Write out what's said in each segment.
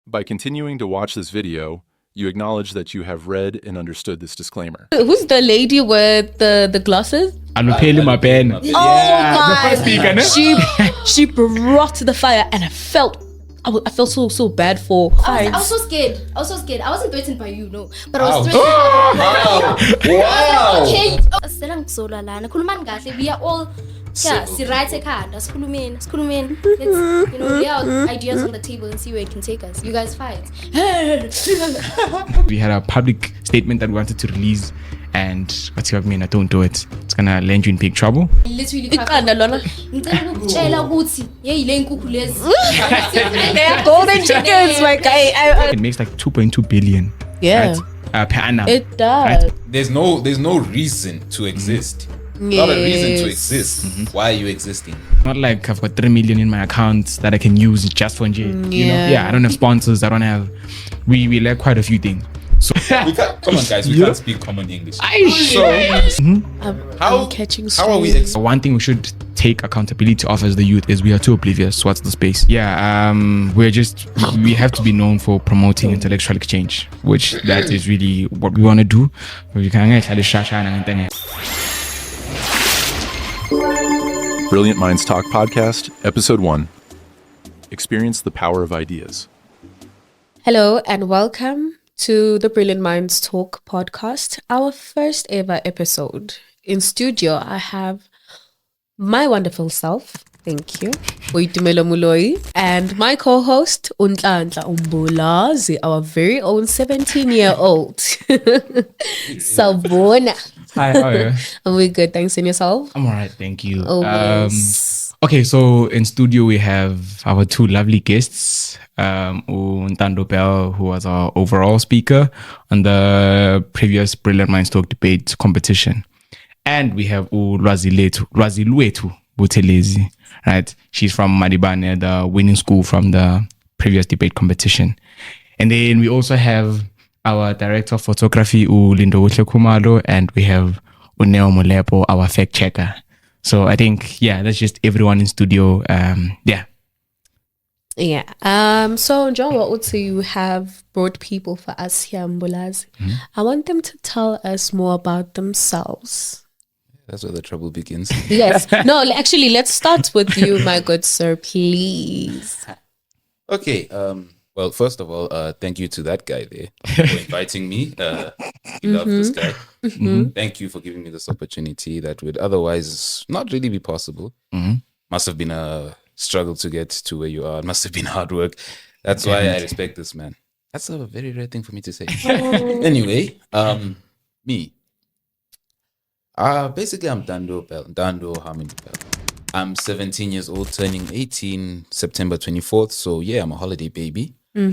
By continuing to watch this video, you acknowledge that you have read and understood this disclaimer. Who's the lady with the glasses? I'm peeling my pen. Oh my! The first speaker, no? She brought the fire, and I felt so bad for. I was so scared. I wasn't threatened by you, no, but I was threatened. Wow. Okay. Selang sola lana. Khulumani kahle. We are all. Yeah, si right ekhanda. Sikhulumeni. Let's, lay out ideas on the table and see where it can take us. You guys fight. We had a public statement that we wanted to release, and what's your mean? Don't do it. It's gonna land you in big trouble. Literally. Iqanda lona. Ngicela ukutshela ukuthi yeyile inkukhu lezi. They are golden chickens, my guy. It makes like 2.2 billion. Yeah. Right? Per annum. It does. Right? There's no reason to exist. Not a reason to exist. Why are you existing? Not like I've got 3 million in my account that I can use just for you know? Yeah, I don't have sponsors. I don't have. We lack quite a few things. So We can't, come on, guys. We can't speak common English. I'm catching How are we? One thing we should take accountability of as the youth is we are too oblivious towards the space. Yeah, we have to be known for promoting intellectual exchange, which that is really what we want to do. We can Brilliant Minds Talk Podcast, Episode 1. Experience the power of ideas. Hello and welcome to the Brilliant Minds Talk podcast, our first ever episode. In studio, I have my wonderful self, thank you, Uitumelo Muloi, and my co-host, Buthelezi, our very own 17-year-old. Sabona. Hi, how are you? Are we good? Thanks, in yourself? I'm alright, thank you. Always. Okay, so in studio we have our two lovely guests, Ntando, who was our overall speaker on the previous Brilliant Minds Talk debate competition, and we have Lwazi Buthelezi, right? She's from Madibane, the winning school from the previous debate competition, and then we also have our director of photography, Lindo Kumalo, and we have Uneo Molepo, our fact checker. So I think, that's just everyone in studio. So John, what would say you have brought people for us here in Buthelezi? I want them to tell us more about themselves. That's where the trouble begins. Yes. No, actually, let's start with you, my good sir, please. Okay. Well, first of all, thank you to that guy there for inviting me. We love this guy. Thank you for giving me this opportunity that would otherwise not really be possible. Must have been a struggle to get to where you are. It must have been hard work. That's why I respect this man. That's a very rare thing for me to say. Anyway, me. Basically, I'm Ntando Hamid Bell. I'm 17 years old, turning 18 September 24th. So yeah, I'm a holiday baby. All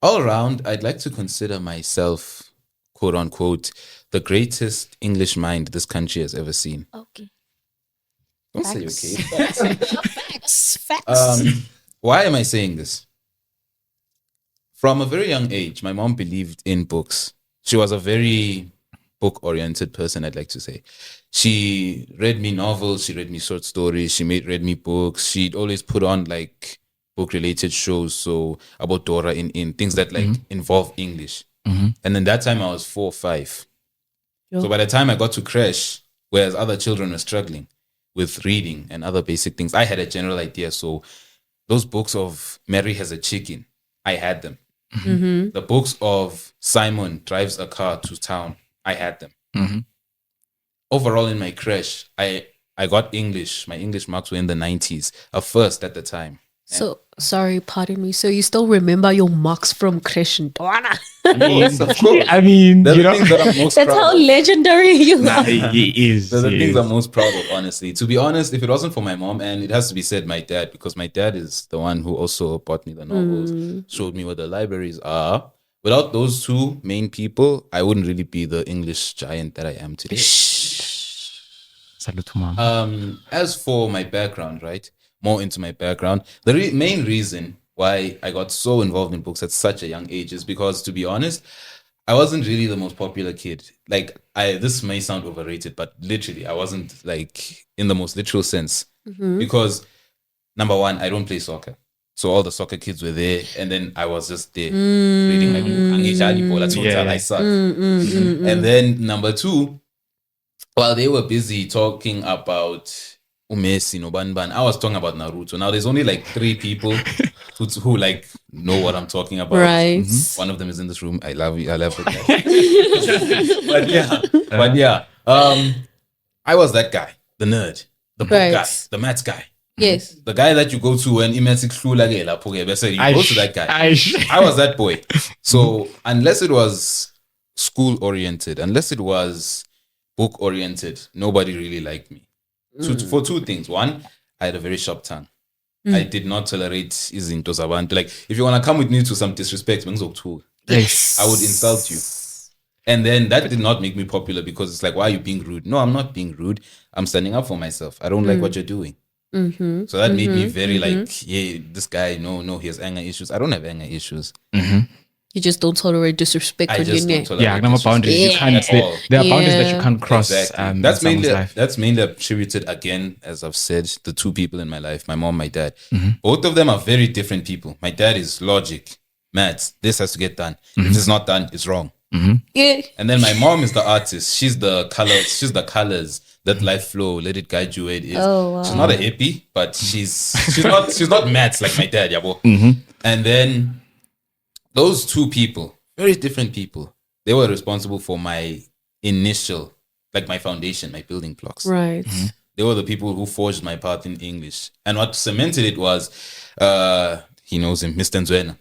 around, I'd like to consider myself, quote unquote, the greatest English mind this country has ever seen. Okay. Don't say okay. Facts. Why am I saying this? From a very young age, my mom believed in books. She was a very book-oriented person, I'd like to say. She read me novels, she read me short stories, she read me books. She'd always put on like book-related shows, so about Dora in things that like involve English. And then that time I was 4 or 5. So by the time I got to creche, whereas other children were struggling with reading and other basic things, I had a general idea. So those books of Mary Has a Chicken, I had them. The books of Simon Drives a Car to Town, I had them. Overall in my creche, I got English. My English marks were in the 90s, a first at the time. So, sorry, pardon me. So you still remember your marks from creche and Dwana? Yes, of course. I mean, They're the things that I'm most That's proud how of. legendary you are. it is. They're the things I'm most proud of, honestly. To be honest, if it wasn't for my mom, and it has to be said my dad, because my dad is the one who also bought me the novels, showed me where the libraries are. Without those two main people, I wouldn't really be the English giant that I am today. Salute to mom. As for my background, right? More into my background. The main reason why I got so involved in books at such a young age is because, to be honest, I wasn't really the most popular kid. Like, this may sound overrated, but literally, I wasn't like in the most literal sense. Because number one, I don't play soccer. So all the soccer kids were there, and then I was just there reading my book. Angijali Bola Total, I suck. And then number 2, while they were busy talking about Umesi no Banban, I was talking about Naruto. Now there's only like 3 people who like know what I'm talking about. Right. One of them is in this room. I love you. I love it. but yeah. I was that guy, the nerd, the book guy, the maths guy. Yes. The guy that you go to when you go to that guy. I was that boy. So unless it was school oriented, unless it was book oriented, nobody really liked me. For 2 things. One, I had a very sharp tongue. I did not tolerate izinto zabantu. Like, if you want to come with me to some disrespect, Yes. I would insult you. And then that did not make me popular because it's like, why are you being rude? No, I'm not being rude. I'm standing up for myself. I don't like what you're doing. So that made me very like, yeah, this guy, no, he has anger issues. I don't have anger issues. You just don't tolerate disrespect I on your just don't neck. tolerate Number boundaries. You can't. at all. There are boundaries that you can't cross. Exactly. That's mainly attributed again, as I've said, the 2 people in my life, my mom, my dad. Both of them are very different people. My dad is logic, maths. This has to get done. If it's not done, it's wrong. Yeah. And then my mom is the artist. She's the colors. That life flow, let it guide you where it is. Oh, wow. She's not a hippie, but she's not maths like my dad, yabo. And then those 2 people, very different people, they were responsible for my initial, like my foundation, my building blocks. Right. They were the people who forged my path in English. And what cemented it was, he knows him, Mr. Nzwena.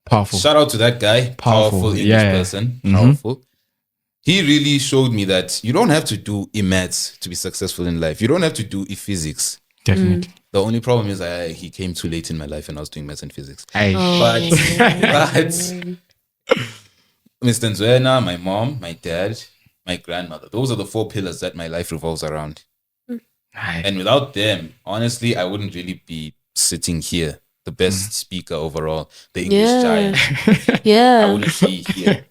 Powerful. Shout out to that guy. Powerful English person. Powerful. He really showed me that you don't have to do maths to be successful in life. You don't have to do physics. Definitely. The only problem is he came too late in my life and I was doing maths and physics. But Mr. Nzwena, my mom, my dad, my grandmother, those are the 4 pillars that my life revolves around. And without them, honestly, I wouldn't really be sitting here, the best speaker overall, the English giant. I wouldn't be here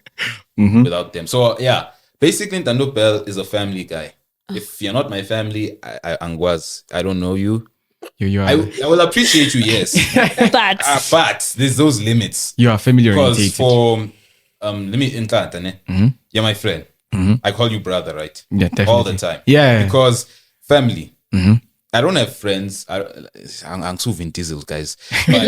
without them. So yeah, basically Ntando Bell is a family guy. If you're not my family, Angwaz, I don't know you. You are. I will appreciate you, yes. But there's those limits. You are family Because oriented. for let me you're my friend. I call you brother, right? Yeah, definitely. All the time. Yeah. Because family. I don't have friends. I'm too Vin Diesel, guys. But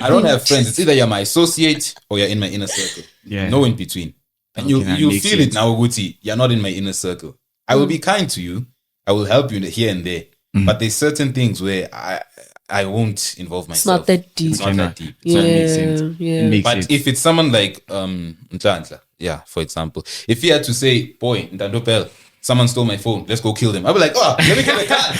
I don't have friends. It's either you're my associate or you're in my inner circle. Yeah. No in between. And Okay, that you makes feel it sense. now, Guti. You're not in my inner circle. I will be kind to you. I will help you here and there. But there's certain things where I won't involve It's myself. not that deep. It's not that deep. Yeah, makes sense. yeah. Makes But sense. if it's someone like Ntlandla, yeah, for example, if he had to say, boy, Ntando Bell, someone stole my phone, let's go kill them. I'll be like, oh, let me get a card.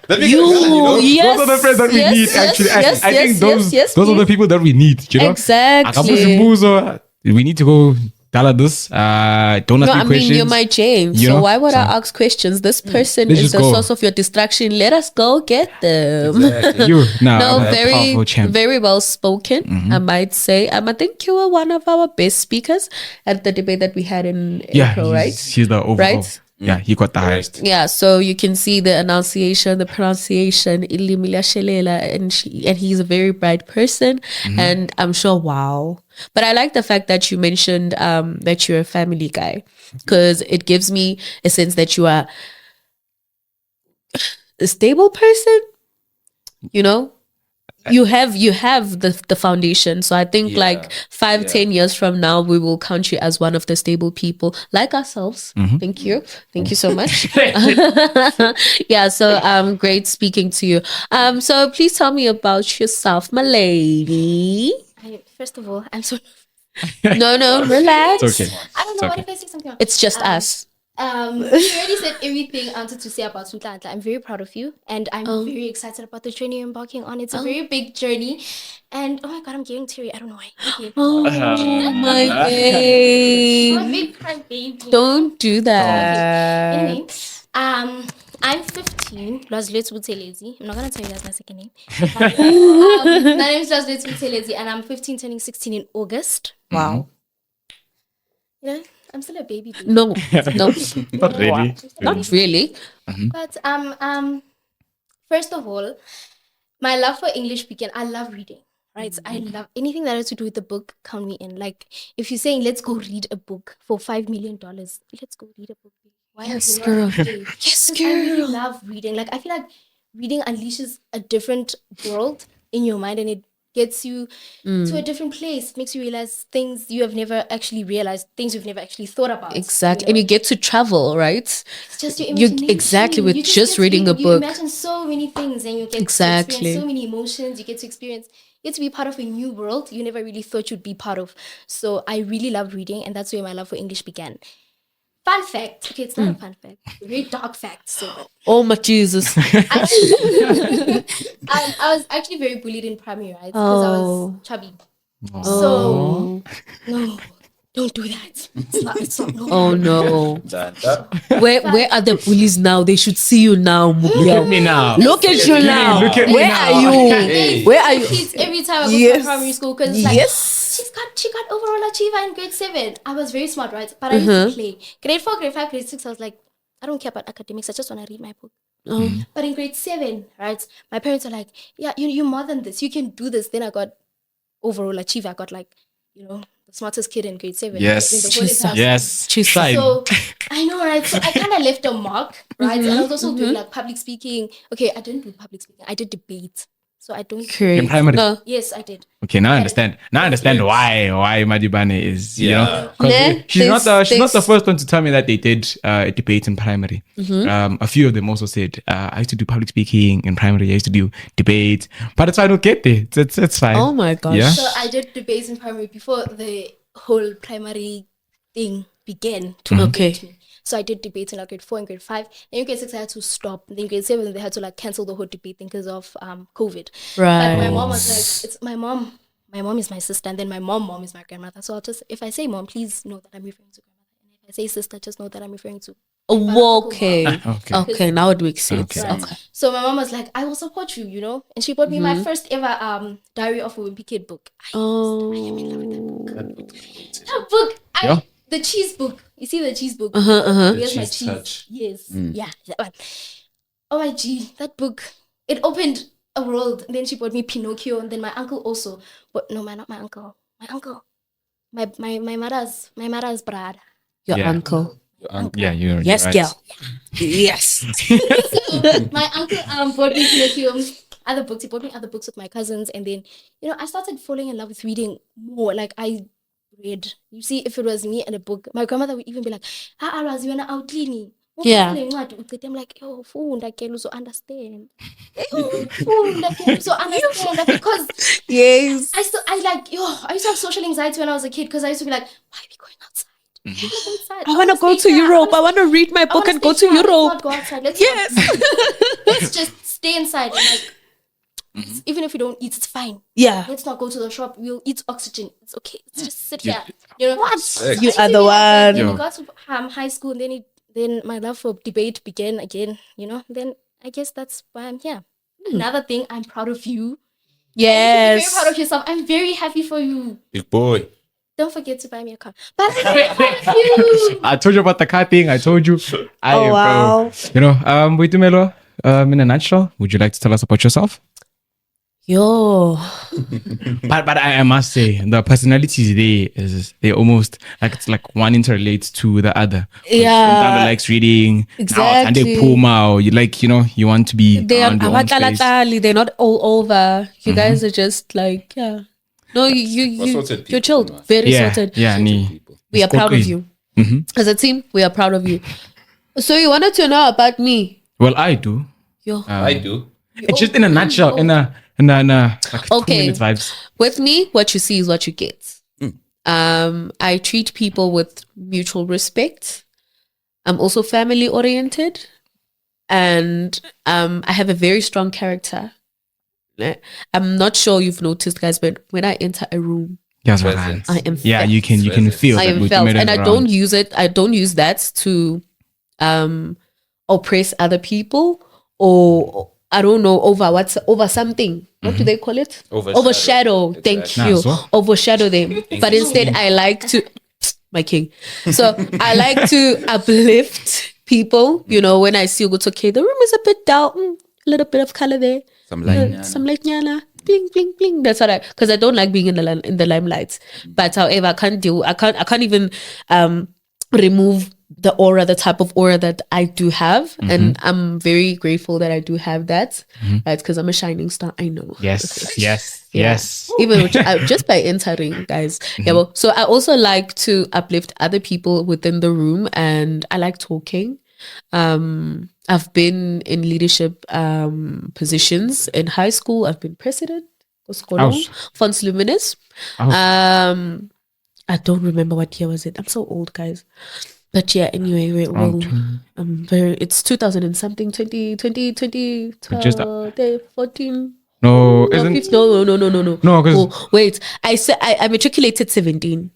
Let me get a card, you know? Yes, Those are the friends that we yes, need, yes, actually. yes, I think those yes, are the please. people that we need, you know? Exactly. Akabuzi, we need to go tell this. Don't ask No, me I mean, questions. you're my James. You So know? why would I So- ask questions? This person Let's is just the go. source of your distraction. Let us go get them. You, no, No, I'm a very, powerful champ. very well spoken. I might say. I think you were one of our best speakers at the debate that we had in April, right? He's the overall. Right? Yeah, he got the highest. Yeah, so you can see the enunciation, the pronunciation, and he's a very bright person, and I'm sure, wow. But I like the fact that you mentioned that you're a family guy, because it gives me a sense that you are a stable person. You know, you have the foundation. So I think Yeah, like 5-10 years from now, we will count you as one of the stable people like ourselves. Thank you so much. Yeah, so great speaking to you. So please tell me about yourself, my lady. First of all, I'm so. No, relax. It's okay. I don't know It's what okay. if I say something. It's just us. You already said everything I wanted to say about Ntlandla. I'm very proud of you, and I'm very excited about the journey you're embarking on. It's a very big journey, and oh my god, I'm getting teary. I don't know why. Okay. Oh my babe. I'm a big cry baby. Don't do that. Anyway, I'm 15. Buthelezi. I'm not gonna tell you that's my second name. My name is Buthelezi, and I'm 15, turning 16 in August. Wow. You know, I'm still a baby. Dude. No. Not really. Not really. But first of all, my love for English began. I love reading, right? So I love anything that has to do with the book. Count me in. Like if you're saying let's go read a book for $5 million, let's go read a book. Why Yes, are you girl. not reading? Yes, 'Cause I really girl. love reading. Like I feel like reading unleashes a different world in your mind, and it gets you to a different place. It makes you realize things you have never actually realized, things you've never actually thought about. Exactly. You And know? you get to travel, right? It's just your You imagination. exactly with You just get to reading a You book. imagine so many things, and you get to Exactly. experience so many emotions. You get to experience. You get to be part of a new world you never really thought you'd be part of. So I really love reading, and that's where my love for English began. Fun fact. Okay, it's not a fun fact. It's a very dark fact. So, but Oh my Jesus. I was actually very bullied in primary, right? Because I was Oh. chubby. Oh. So no, don't do that. It's not no. Oh no. Ntando. Where are the bullies now? They should see you now, Look at me now. Look at you now. Look at me Where now. are you? Hey. Where are you? Kids every time I go Yes. to primary school because it's like Yes. she got overall achiever in grade 7. I was very smart, right? But I used to play. Grade 4, grade 5, grade 6, I was like, I don't care about academics. I just want to read my book. Oh. But in grade 7, right, my parents are like, yeah, you're more than this. You can do this. Then I got overall achiever. I got like, the smartest kid in grade 7. Yes. In the whole entire school. Yes. Jesus. Shine. So I know, right? So I kind of left a mark, right? And I was also doing like public speaking. Okay, I didn't do public speaking. I did debate. So I don't. Great. In primary. No. Yes, I did. Okay, now I understand. Now I understand why Madibane is, you know, 'cause Nah, she's not the there's- first one to tell me that they did a debate in primary. A few of them also said, I used to do public speaking in primary. I used to do debate, but it's fine. We'll get there. It's fine. Oh my gosh. Yeah. So I did debates in primary before the whole primary thing began to Okay. affect me. So I did debates in like grade 4 and grade 5. Then in grade 6 I had to stop. Then in grade 7 they had to like cancel the whole debate thing because of COVID. Right. But my mom was like, it's my mom. My mom is my sister, and then my mom is my grandmother. So I'll just, if I say mom, please know that I'm referring to grandmother. And if I say sister, just know that I'm referring to. Oh, okay. Okay. Okay, now it makes sense. Okay. Okay. So my mom was like, I will support you, and she bought me my first ever Diary of a Wimpy Kid book. Oh. That book, Yeah. the cheese book. You see the cheese book? Uh-huh. Here's my cheese cheese. touch. Yes. Yeah, that one. Oh my G, that book. It opened a world. And then she bought me Pinocchio, and then my uncle also. But no, not my uncle. My uncle. My mother's brother. Your Yeah. uncle. Yeah, you're Yes, right. girl. Yes. My uncle bought me Pinocchio, other books. He bought me other books with my cousins, and then I started falling in love with reading more. Like I read. You see, if it was me and a book, my grandmother would even be like, Lwazi, you wanna out cleaning? Yeah. I'm like, yo, funda ke so understand. Funda ke so understand because Yes. I used to have social anxiety when I was a kid because I used to be like, why are we going outside? Why are we going outside? I want to go to stay here. Europe. I want to read my book and go to Let's Europe. not go outside. Let's Yes. let's just stay inside. And like, even if we don't eat, it's fine. Yeah. Let's not go to the shop. We'll eat oxygen. It's okay. Let's just sit here. What? You are the one. Then we got to high school, and then my love for debate began again. Then I guess that's why I'm here. Another thing, I'm proud of you. You're very Yes. proud of yourself. I'm very happy for you. Big boy. Don't forget to buy me a car. But I'm very proud of you. I told you about the car thing. I told you. Oh, wow. Boitumelo, in a nutshell, would you like to tell us about yourself? Yo. But I must say the personalities they're almost like it's like one interrelates to the other. Yeah. Ntando likes reading. Exactly. Now Puma, or you want to be They are around your own space. they're not all over. You guys are just like, yeah. No, you sorted people, you're chilled. man. Very Yeah, sorted. yeah, nee. People. We are proud of It's you. Mhm. As a team, we are proud of you. So you wanted to know about me? Well, I do. Yo. I do. It's just in a nutshell, in a like Okay. 2 minute vibes. With me, what you see is what you get. I treat people with mutual respect. I'm also family oriented, and I have a very strong character. I'm not sure you've noticed, guys, but when I enter a room, Yes, Presence. I am yeah, felt. you can feel I that am with felt, Boitumelo and I around. don't use it. I don't use that to oppress other people, or I don't know, over something. What do they call it? Overshadow. Thank Exactly. you. Nah, so? Overshadow them. But instead, I like to, my king. So I like to uplift people. When I see you go, okay, the room is a bit down, a little bit of color there. Some line. some light nyana, bling bling bling. That's what because I don't like being in the limelight. But however, I can't even remove the type of aura that I do have, and I'm very grateful that I do have that. Right, because I'm a shining star. I know. Yes. Yeah. Yes. Even just by entering, guys. Yeah. Well, so I also like to uplift other people within the room, and I like talking. I've been in leadership positions in high school. I've been president of Fonts Luminous. I don't remember what year was it. I'm so old, guys. But yeah, anyway, it's 2000 and something, 20, 14. No, isn't No, because wait. I matriculated 17.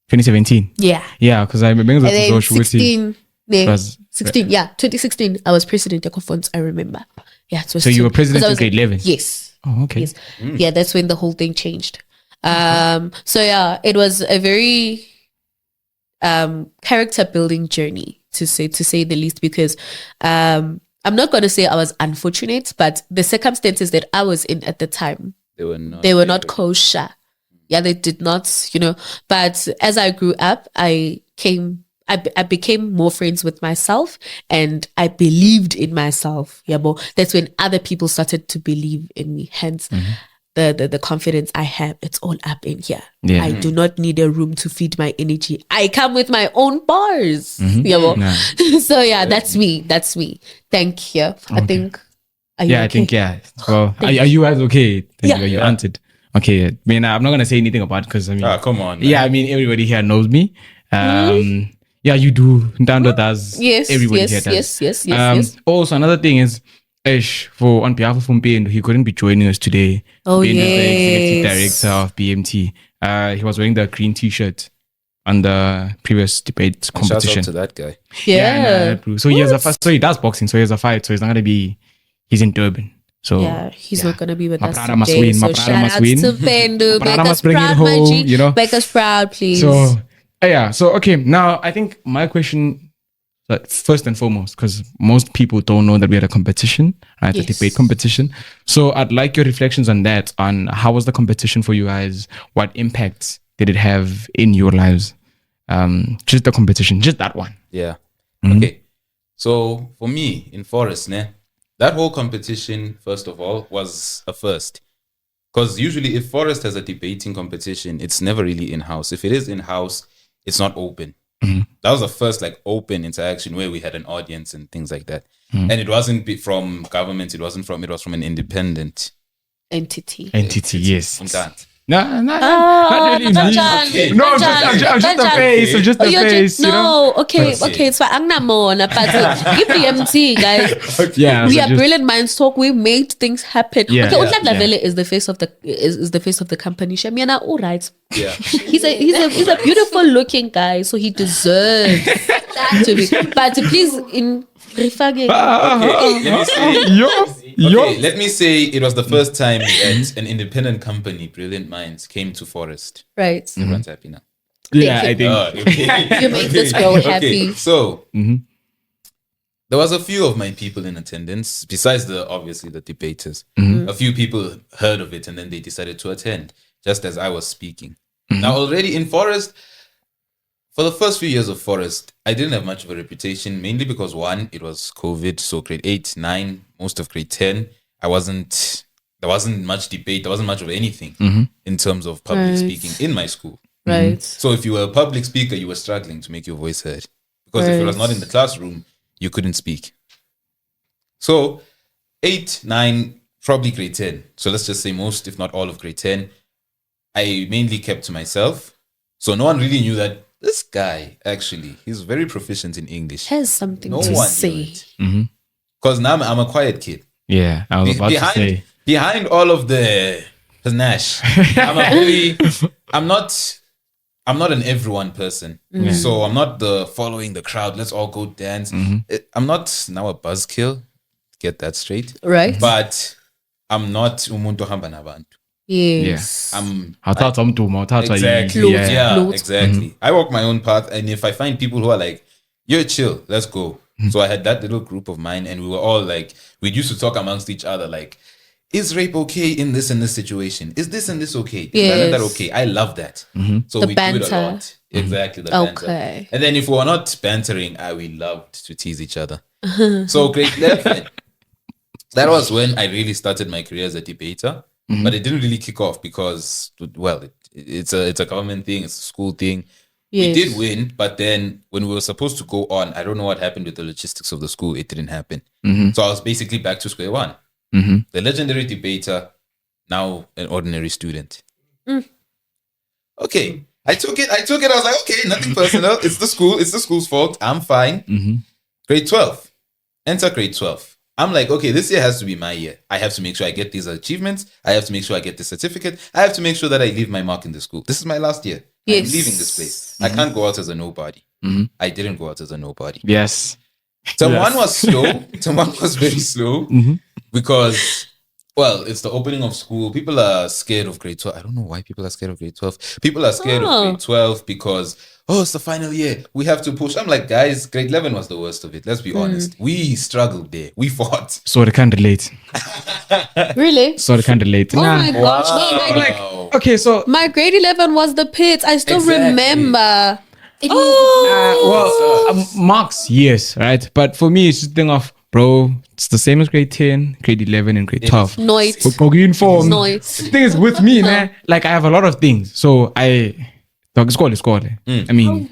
2017. Yeah. Yeah, because I remember And that then was 16. was 16. Yeah, 2016. I was president of Fonts. I remember. Yeah. so you were president in grade 11. Yes. Oh, okay. Yes. Yeah, that's when the whole thing changed. So yeah, it was a very character building journey to say the least, because I'm not going to say I was unfortunate, but the circumstances that I was in at the time, they were not kosher. Yeah, they did not, but as I grew up, I became more friends with myself, and I believed in myself. Yeah, but that's when other people started to believe in me. Hence, the confidence I have, it's all up in here. Yeah. I do not need a room to feed my energy. I come with my own bars. Yeah, well. So yeah, that's me. Thank you. Okay. I think. Are you Yeah, okay? I think, yeah. Well, are you guys okay? You answered. Okay. I mean, I'm not going to say anything about it because, I mean, come on. Man. Yeah, I mean, everybody here knows me. Yeah, you do. Ntando does. Yes. Everybody here does. Yes. Also, another thing is, on behalf of Mpendo, he couldn't be joining us today. Oh, Being the executive yes. director of BMT. He was wearing the green t-shirt on the previous debate Shout competition. out to that guy. Yeah. So he has a fight. So he does boxing. So he has a fight. So he's not gonna be. He's in Durban. So yeah, he's not gonna be with us Maprada must today. win. So Maprada shout must out win. to Pendu. Maprada Make us must bring it proud, home, my G. Make us proud, please. So yeah. So okay. Now I think my question, first and foremost, because most people don't know that we had a competition, right? Yes. A debate competition. So I'd like your reflections on that. On how was the competition for you guys? What impacts did it have in your lives? Just the competition, just that one. Yeah. Okay. So for me in Forest, that whole competition, first of all, was a first. Because usually if Forest has a debating competition, it's never really in-house. If it is in-house, it's not open. That was the first open interaction where we had an audience and things like that. And it wasn't from government, it was from an independent entity. Yes. Ntando. No, not really. Kanchan, No, I'm just the face. I'm just the face. No, okay. It's for Angnamona, but give BMT, guys. Yeah, we so are just- Brilliant Minds Talk. We made things happen. Yeah, okay, yeah, Utlanda yeah. Vele is the face of the is the face of the company. Shamiana, all right. Yeah. He's a beautiful looking guy, so he deserves to be. But please in refaging. Let me say it was the first time that an independent company, Brilliant Minds, came to Forest. Right. Everyone's happy now. Yeah, I think. Okay. You make this girl happy. So there was a few of my people in attendance, besides obviously the debaters. A few people heard of it and then they decided to attend, just as I was speaking. Now already in Forest, for the first few years of Forest, I didn't have much of a reputation, mainly because one, it was COVID, so grade 8, 9, most of grade 10, there wasn't much debate, there wasn't much of anything in terms of public speaking in my school. Right. So if you were a public speaker, you were struggling to make your voice heard. Because if it was not in the classroom, you couldn't speak. So 8, 9, probably grade 10. So let's just say most, if not all of grade 10, I mainly kept to myself. So no one really knew that this guy, actually, he's very proficient in English. Has something No to one say. knew it. Because now I'm a quiet kid. Yeah, I was about to say. Behind all of the panache, I'm not an everyone person. So I'm not the following the crowd, let's all go dance. I'm not now a buzzkill, get that straight. Right. But I'm not umuntu hamba nabantu. Yes. Exactly. Yeah, Float. exactly. I walk my own path, and if I find people who are like, "You're chill, let's go." So I had that little group of mine, and we were all like, we used to talk amongst each other, like, is rape okay in this and this situation? Is this and this okay? Is that and that Yes. okay? I love that. So The we do it a banter. lot. Exactly. The banter. Okay. And then if we were not bantering, we loved to tease each other. So grade 11, that was when I really started my career as a debater. But it didn't really kick off because, well, it's a government thing. It's a school thing. Yes. We did win, but then when we were supposed to go on, I don't know what happened with the logistics of the school. It didn't happen. So I was basically back to square one. The legendary debater, now an ordinary student. Okay. I took it. I was like, okay, nothing personal. It's the school. It's the school's fault. I'm fine. Grade 12. Enter grade 12. I'm like, okay, this year has to be my year. I have to make sure I get these achievements. I have to make sure I get the certificate. I have to make sure that I leave my mark in the school. This is my last year. Yes. I'm leaving this place. I can't go out as a nobody. I didn't go out as a nobody. Yes. Term one was slow. Term one was very slow because, well, it's the opening of school. People are scared of grade 12. I don't know why people are scared of grade 12. People are scared of grade 12 because, it's the final year. We have to push. I'm like, guys, grade 11 was the worst of it. Let's be honest. We struggled there. We fought. So they can't relate. Really? So they can't relate. Oh Nah. my gosh. Wow. Okay, so My grade 11 was the pits. I still Exactly. remember. marks, yes, right? But for me, it's just a thing of, bro, it's the same as grade 10, grade 11, and grade 12. Noise. We're uniform. Noise. The thing is, with me, man, like I have a lot of things. So it's called. I mean,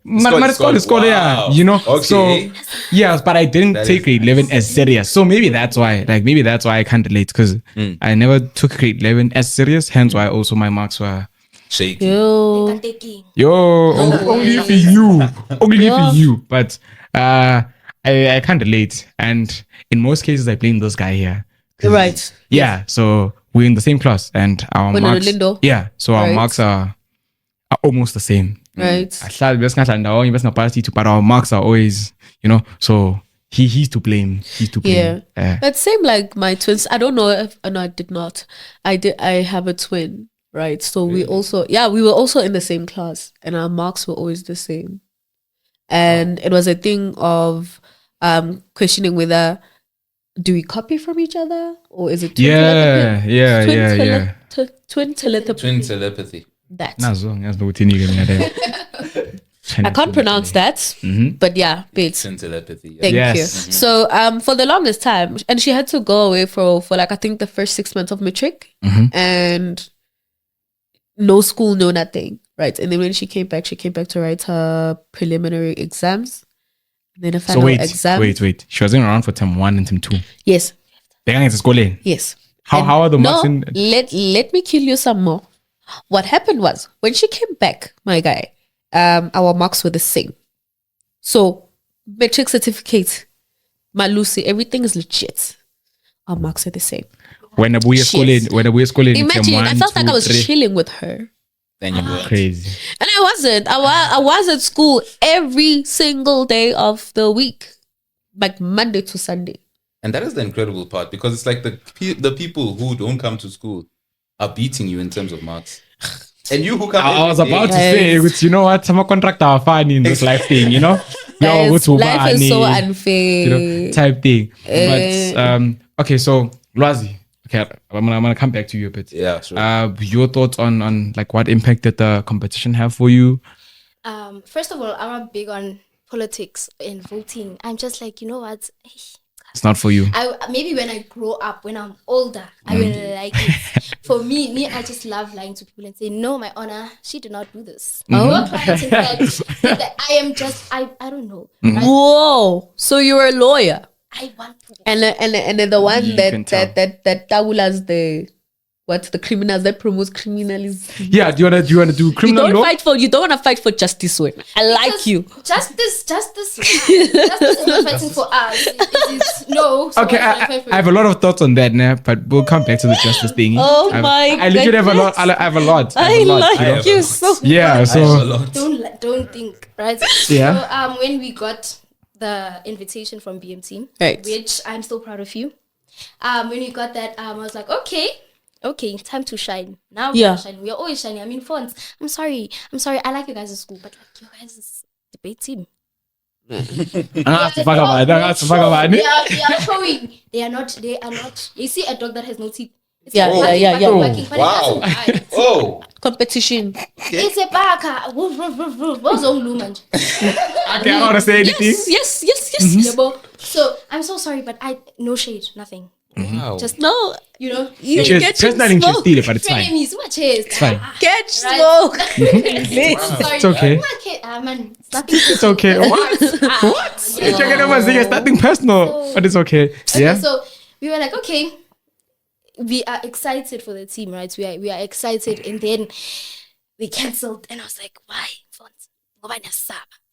it's called, yeah, Wow. you know. Okay. So yes, but I didn't take grade 11 as serious. So maybe that's why I can't relate because I never took grade 11 as serious. Hence why also my marks were Shaky. Yo. only for you. But I can't relate, and in most cases I blame this guy here. Right. Yeah, so we're in the same class, and our We're marks. in Lindo. Yeah, so our Right. marks are almost the same. Right. But our marks are always, so he's to blame. Yeah. Yeah. But same like my twins. I don't know if no, I did not. I have a twin, right? So we were also in the same class and our marks were always the same. And it was a thing of questioning whether do we copy from each other or is it twin telepathy? Twin telepathy. Twin telepathy. That. I can't pronounce that, but yeah, bits. Twin telepathy. Yeah. Thank Yes. you. So for the longest time, and she had to go away for like I think the first 6 months of matric, and no school, no nothing, right? And then when she came back to write her preliminary exams, and then a So final wait. She wasn't around for term 1 and term 2. Yes, yes. How are the marks No, let me kill you some more. What happened was when she came back, my guy, our marks were the same. So matric certificate, my Lucy, everything is legit. Our marks are the same. When we are schooling, Imagine, I felt like I was chilling with her. Then you go. crazy. And I wasn't. I was at school every single day of the week, like Monday to Sunday. And that is the incredible part because it's like the people who don't come to school are beating you in terms of marks. And you who come I was every about to day- say, which, you know what, some contract are fine in this life thing, you know? Guys, Yo, life is so unfair. type thing. But okay, so Lwazi, okay, I'm gonna come back to you a bit. Yeah, sure. Your thoughts on like what impact did the competition have for you? First of all, I'm not big on politics and voting. I'm just like, you know what? It's not for you. Maybe when I grow up, when I'm older, I will like it. For me, I just love lying to people and say, no, my honor, she did not do this. No clients, in fact, I am just, I don't know. Right? Whoa! So you were a lawyer, I want to. and the one You can tell. that tabulas the criminals that promotes criminalism. Yeah, do you wanna do You criminal don't law? you don't want to fight for justice, way. I like Because you. Justice is not fighting for us. It's no. So Okay, why should fight for I have a lot of thoughts on that, nah, but we'll come back to the justice thing. Oh I literally have a lot. I have a lot. I like you know? you so. Yeah, I have a so lot. Don't think, right? Yeah. So when we got the invitation from BMT, Right. which I'm still proud of you. When we got that, I was like, okay, time to shine. Now Yeah. we're shining. We're always shining. I mean, fonts. I'm sorry. I like you guys at school, but like you guys' debate team. Angazi ufaka bani, angazi ufaka bani. They are showing. They are not. You see a dog that has no teeth. It's Yeah, barking, yeah, yeah. barking, but it doesn't bite. Oh, Competition. It's a baka. Woof, woof, woof, woof. What's on Luman? Okay, I don't want to say anything. Yes. Yeah, but so I'm so sorry, but no shade, nothing. wow. Just No, you know, you Just get some personal interest smoke. steal it, but it's fine. enemies. What chase? It's fine. Get Right. smoke. Sorry, It's okay. Man, it's nothing. It's okay. What? What? You're checking them as it's nothing personal, but it's okay. Okay, Yeah. so we were like, okay, we are excited for the team, right? We are excited, and then we cancelled, and I was like, why?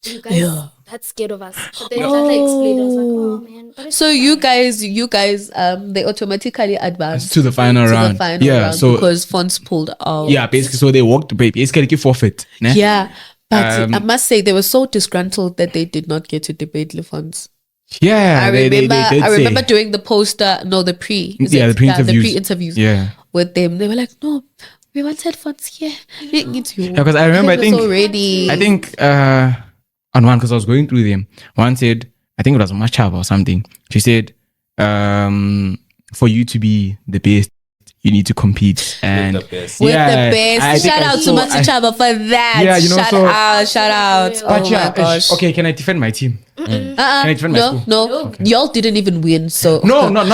You guys that scared of us. But then Tata explained, I was like, oh man. But it's So you guys, they automatically advanced To the final round. Yeah, so- because fonts pulled out. Yeah, basically, so they walked, baby. It's gonna forfeit. Ne? Yeah. But I must say they were so disgruntled that they did not get to debate Lefons. Yeah, I they remember did I remember say. doing the poster, no, the pre. Yeah, the pre-interviews. The pre-interviews Yeah. with them. They were like, no, we wanted fonts here. We didn't get you. Yeah, because I remember, Because I think on one, because I was going through them, one said, I think it was Machava or something. She said, for you to be the best, you need to compete. And the best. with yeah, the I best. think Shout I out to saw- Master Chava for that. Yeah, you know, shout out. But Oh yeah, my gosh. okay, can I defend my team? Can I defend my school? No. Y'all didn't even win. So No, not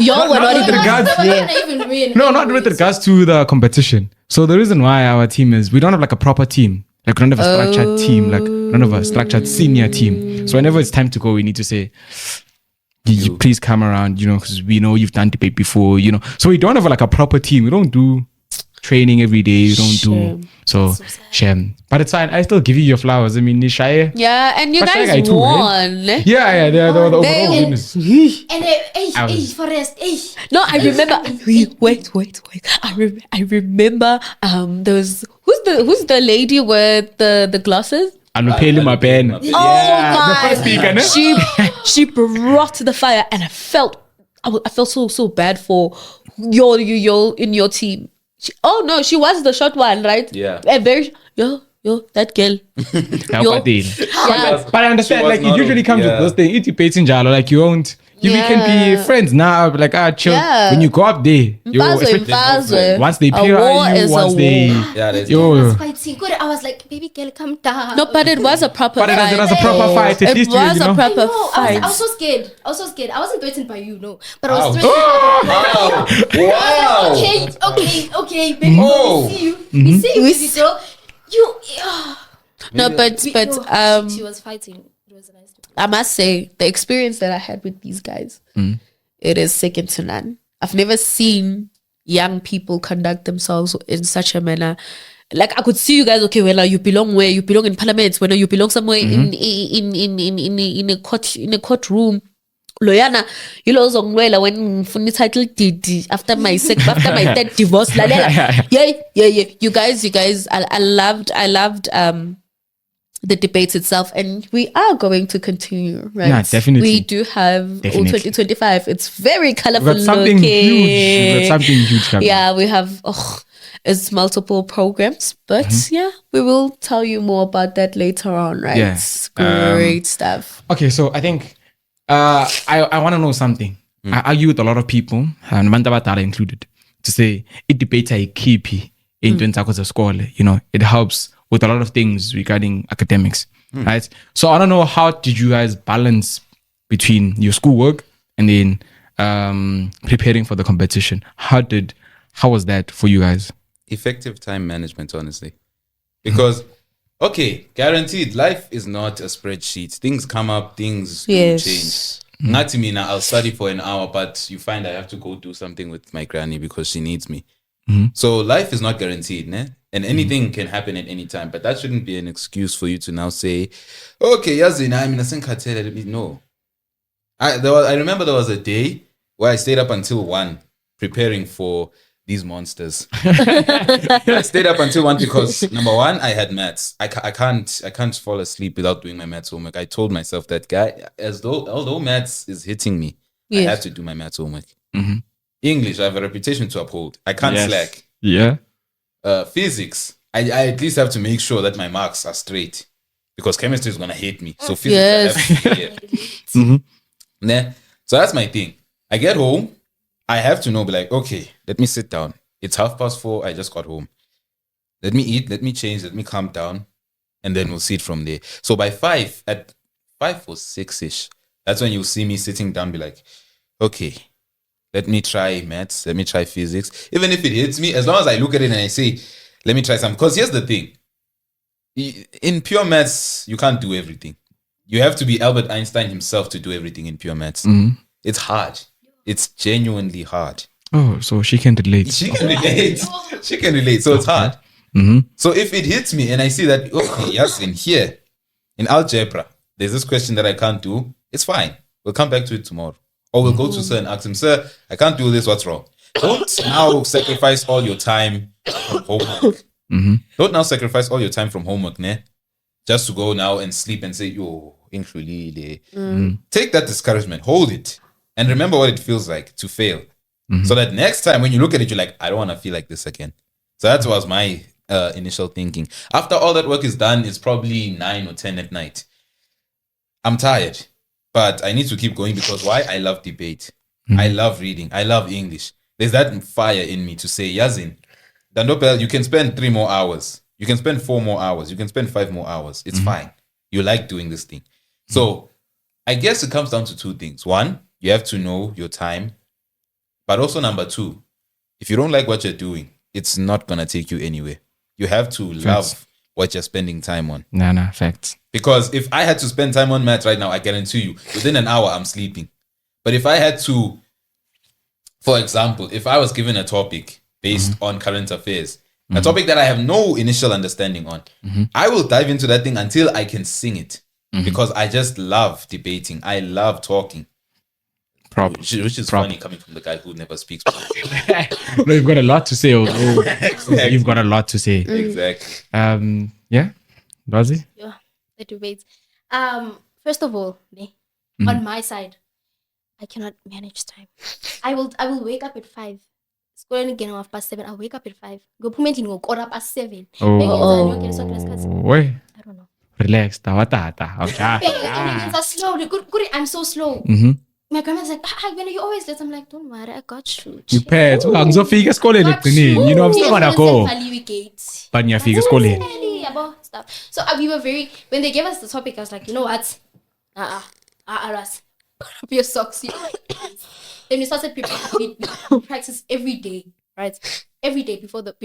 Y'all were not with even regards. there. even win. No, not with regards to the competition. So the reason why our team is, we don't have like a proper team. Like we don't have a structured team. Like we don't have a structured senior team. So whenever it's time to go, we need to say, you please come around, you know, because we know you've done debate before, you know. So we don't have like a proper team. We don't do training every day. We don't do so shame. But it's fine. I still give you your flowers. I mean, Nishaye. Yeah, and you But guys Shy Guy too, won. Yeah, they're the overall They- winners. And I was- Forest, No, I remember. Wait. I remember. There was who's the lady with the glasses? I'm paying my pen. Oh my! first speaker, no? She brought the fire, and I felt so bad for you in your team. She was the short one, right? Yeah. And very that girl. Yeah. But I understand, She was like, it not usually comes yeah. with those things. It debates in Jalo, like, you won't. We can be friends now, like, chill. Yeah. When you go up there, Mfazwe. once they A peer war at you, is a once they. war. Yeah, there's Yo. fighting. Good. I was like, baby girl, come down. No, but it was a proper But fight. it was a proper fight. At It least was you a know. proper No, fight. I was so scared. I wasn't threatened by you, no. But I was Wow. threatened. Wow. Okay, baby. Oh. We see you. We see you, We baby girl. You. No, but she was fighting. It was nice. I must say the experience that I had with these guys, it is second to none. I've never seen young people conduct themselves in such a manner. Like I could see you guys. Okay, well, you belong where you belong in parliament. When you belong somewhere in a courtroom. Loyana, you know, when funny title did after my third divorce. Yeah. You guys. I loved the debate itself, and we are going to continue, right? Yeah, definitely. We do have 2025. It's very colorful. We've got something huge. We've got something huge coming. Yeah, we have it's multiple programs, but yeah, we will tell you more about that later on, right? Yeah. It's great stuff. Okay, so I think I want to know something. I argue with a lot of people, and Mandabatara included, to say it debates a key in the school. You know, it helps with a lot of things regarding academics, right? So I don't know, how did you guys balance between your schoolwork and then preparing for the competition? How was that for you guys? Effective time management, honestly. Because, okay, guaranteed, life is not a spreadsheet. Things come up, things do change. Not to me now, I'll study for an hour, but you find I have to go do something with my granny because she needs me. So life is not guaranteed, ne? And anything can happen at any time. But that shouldn't be an excuse for you to now say, okay, Yazina, I mean, no. I remember there was a day where I stayed up until 1 preparing for these monsters. I stayed up until 1 because number 1, I had maths. I can't fall asleep without doing my maths homework. I told myself that, guy, although maths is hitting me, I have to do my maths homework. English, I have a reputation to uphold. I can't slack. Yeah. Physics, I at least have to make sure that my marks are straight. because chemistry is gonna hate me. So physics, I have to be here. So that's my thing. I get home, I have to know, be like, okay, let me sit down. It's 4:30. I just got home. Let me eat, let me change, let me calm down, and then we'll see it from there. So by 5, at 5 or 6-ish, that's when you'll see me sitting down, be like, okay, let me try maths, let me try physics. Even if it hits me, as long as I look at it and I say, let me try some. Because here's the thing. In pure maths, you can't do everything. You have to be Albert Einstein himself to do everything in pure maths. It's hard. It's genuinely hard. Oh, so she can relate. She can relate. She can relate. So it's hard. So if it hits me and I see that, okay, yes, in here, in algebra, there's this question that I can't do, it's fine. We'll come back to it tomorrow. Or we'll go to sir and ask him, sir, I can't do this, what's wrong? Don't now sacrifice all your time from homework. Don't now sacrifice all your time from homework, ne? Just to go now and sleep and say, yo, take that discouragement, hold it, and remember what it feels like to fail. So that next time when you look at it, you're like, I don't want to feel like this again. So that was my initial thinking. After all that work is done, it's probably 9 or 10 at night. I'm tired, but I need to keep going because why? I love debate. I love reading. I love English. There's that fire in me to say, Yazin, Dandopel, you can spend 3 more hours. You can spend 4 more hours. You can spend 5 more hours. It's fine. You like doing this thing. So I guess it comes down to 2 things. 1, you have to know your time. But also number 2, if you don't like what you're doing, it's not going to take you anywhere. You have to love what you're spending time on. Nah, facts. Because if I had to spend time on math right now, I guarantee you, within an hour, I'm sleeping. But if I had to, for example, if I was given a topic based on current affairs, a topic that I have no initial understanding on, I will dive into that thing until I can sing it. Because I just love debating. I love talking. Which is funny coming from the guy who never speaks. No, you've got a lot to say. Exactly. You've got a lot to say. Exactly. Yeah, Lwazi? Yeah, the debates. First of all, on my side, I cannot manage time. I will wake up at 5. Going again 7:30. I'll wake up at 5. Go pumentini go 7:15. Wait. I don't know. Relax. I'm so slow. My grandma's like, when are you always late? I'm like, don't worry, I got you. You pet. You know, I'm still gonna go. But you figure schooling. So we were when they gave us the topic, I was like, you know what? Put up your socks. Then we started preparing. We practice every day, right? Every day before the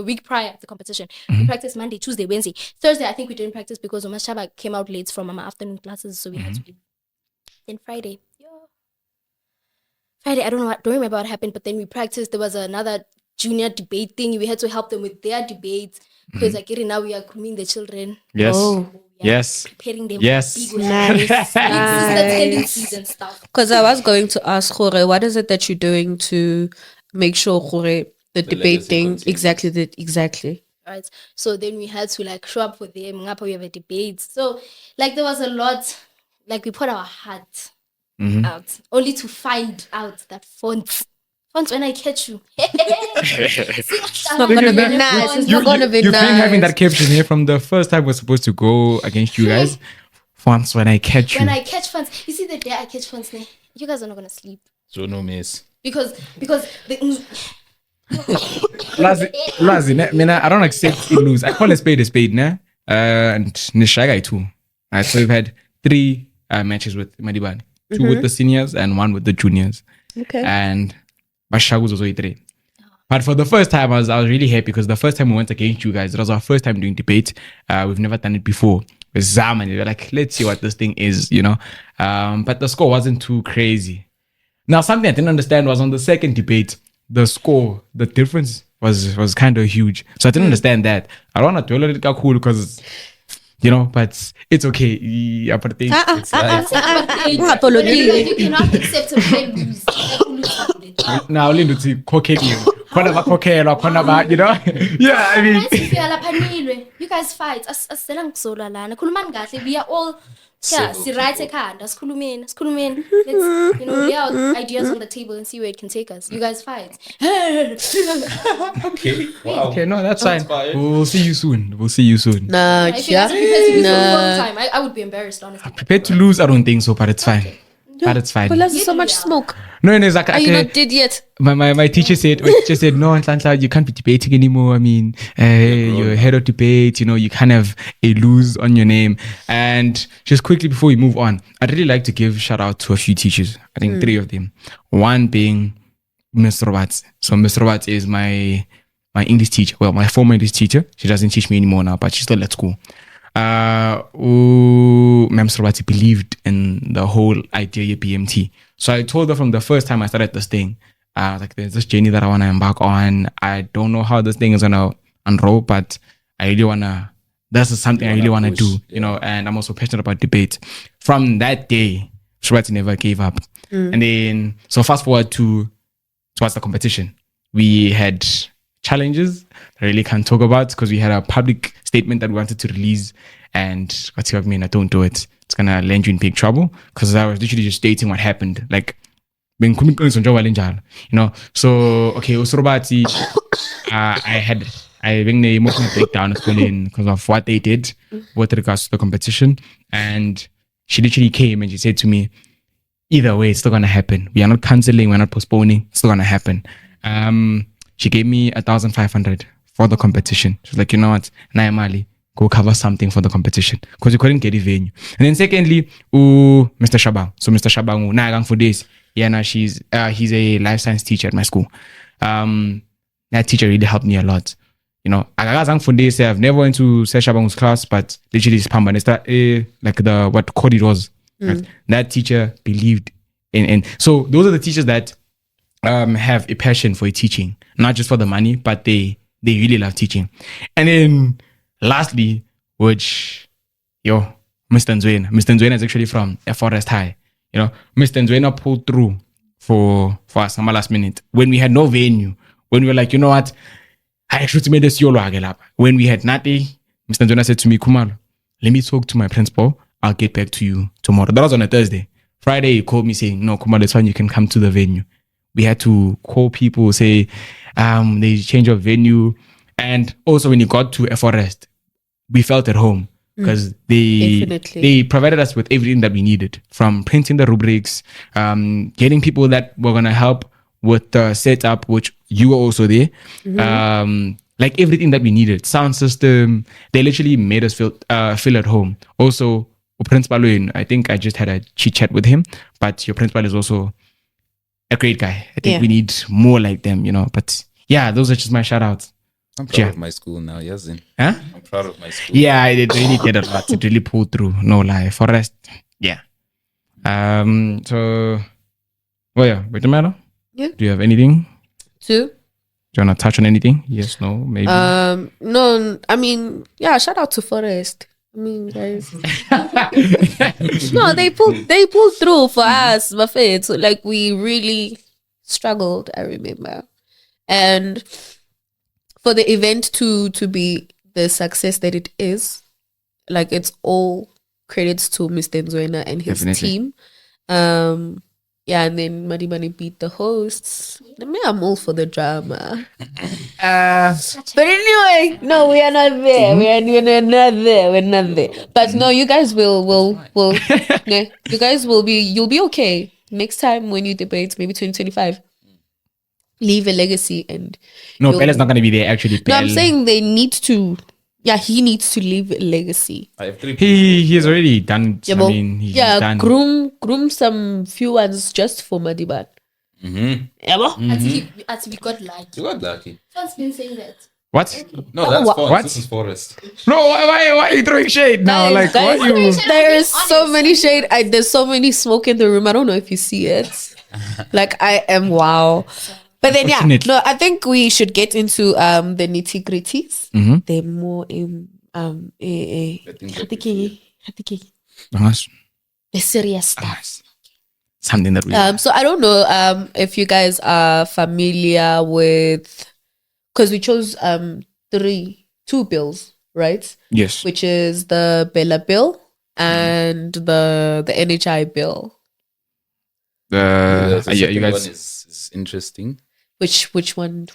week prior to the competition. We practice Monday, Tuesday, Wednesday. Thursday, I think we didn't practice because Oma Shaba came out late from our afternoon classes, so we had to leave. Then Friday, I don't remember what happened, but then we practiced. There was another junior debate thing. We had to help them with their debates because now we are grooming the children. Yes. Yes. Preparing them. Yes. For nice. Tendencies and stuff. Because I was going to ask Jorge, what is it that you're doing to make sure Jorge the debate thing exactly? Right. So then we had to show up for them. We have a debate. So there was a lot. We put our heart out, only to find out that fonts when I catch you. It's not gonna be nice. It's not gonna be nice. You've been having that caption here from the first time we're supposed to go against you guys. Fonts when I catch you. When I catch fonts, you see the day I catch fonts, you guys are not gonna sleep. So no miss. Because Lwazi, I don't accept you lose. I call a spade, nah. And Nishagai too. Right, so we've had 3 matches with Madibani. 2 with the seniors and 1 with the juniors. Okay. And Bashagu was also 3. But for the first time, I was really happy because the first time we went against you guys, it was our first time doing debate. We've never done it before. With Zam, and we were like, let's see what this thing is, But the score wasn't too crazy. Now, something I didn't understand was on the second debate, the score, the difference was kind of huge. So I didn't understand that. I don't want to dwell on it cool because... but it's okay. You cannot accept a play lose. Now, yeah, I mean, you guys fight. We are all Yeah, several sirate people. card. Let's let's lay out ideas on the table and see where it can take us. You guys fight. Okay. Wow. Okay, no, that's fine. Inspired. We'll see you soon. We'll see you soon. Nah, If you guys are prepared to lose all the nah. time, I would be embarrassed, honestly. Prepared to lose, I don't think so, but it's fine. But it's fine. But there's so much smoke. No, it's like Are you not dead yet? my teacher said no, Ntando, you can't be debating anymore. I mean, you're head of debate, you can't have a lose on your name. And just quickly before we move on, I'd really like to give shout out to a few teachers. I think 3 of them. One being Mr. Lwazi. So Mr. Lwazi is my English teacher. Well, my former English teacher. She doesn't teach me anymore now, but she's still at school. Mr. Lwazi believed in the whole idea of BMT. So I told her from the first time I started this thing, I was like, there's this journey that I want to embark on. I don't know how this thing is going to unroll, but I really want to, this is something I really want to do, and I'm also passionate about debate. From that day, Lwazi never gave up. And then, so fast forward towards the competition. We had challenges that I really can't talk about because we had a public statement that we wanted to release, and I don't do it. It's gonna land you in big trouble because I was literally just stating what happened. Like, so okay, Usurubati, I been a emotional breakdown because of what they did with regards to the competition, and she literally came and she said to me, either way, it's still gonna happen. We are not canceling, we're not postponing, it's still gonna happen. She gave me 1,500 for the competition. She was like, you know what, Naimali, go cover something for the competition because we couldn't get a venue. And then secondly, Mr. Shabang. So Mr. Shabang, nagang for this. Yeah, now he's a life science teacher at my school. That teacher really helped me a lot. I for this. I've never went to Sir Shabang's class, but literally it's Pamba. Like what code it was. Right? That teacher believed in. So those are the teachers that have a passion for teaching, not just for the money, but they really love teaching. And then lastly, Mr. Nzwena. Mr. Nzwena is actually from a Forest High. Mr. Nzwena pulled through for us on my last minute when we had no venue. When we were like, you know what, I should make this yolo agelap. When we had nothing, Mr. Nzwena said to me, Kumar, let me talk to my principal. I'll get back to you tomorrow. That was on a Thursday. Friday, he called me saying, no, Kumar, that's fine. You can come to the venue. We had to call people, say, they change of venue. And also when you got to a forest, we felt at home because they provided us with everything that we needed, from printing the rubrics, getting people that were going to help with the setup, which you were also there. Like everything that we needed, sound system, they literally made us feel at home. Also, principal, I think I just had a chit chat with him, but your principal is also a great guy. I think we need more like them, but yeah, those are just my shout outs. I'm proud of my school now, Yazin. Huh? I'm proud of my school. Yeah, it really did a lot. It really pulled through. No lie. Forest. Yeah. So, well, yeah. Wait a minute. Yeah. Do you have anything? Two. Do you want to touch on anything? Yes, no, maybe. No, I mean, yeah, shout out to Forest. I mean, guys. No, they pulled through for us, Buffet. So, like, we really struggled, I remember. And for the event to be the success that it is, like, it's all credits to Mr. Nzwena and his team. And then Madimani beat the hosts. I mean, I'm all for the drama. But anyway, no, we are not there. We're not there. But no, you guys will yeah, you guys you'll be okay. Next time when you debate, maybe 2025, leave a legacy. And no, Bella's not going to be there actually. No, I'm saying they need to. Yeah, he needs to leave a legacy. I have 3 He has already done. Yeah, I mean, he's done. groom some few ones just for Madiban. Yeah, As we got lucky. You got lucky. Someone's been saying that. What? No, that's what? Forest. This is Forest. No, why are you throwing shade now? Guys, Like, why are you? There is so many shade. There's so many smoke in the room. I don't know if you see it. Like, I am wow. But then, yeah, no, I think we should get into the nitty gritties. They're more in the serious stuff. Something that we so I don't know if you guys are familiar with, because we chose 2 bills, right? yes. Which is the Bella Bill, and the NHI bill. The Yeah, second you one guys. is interesting. Which one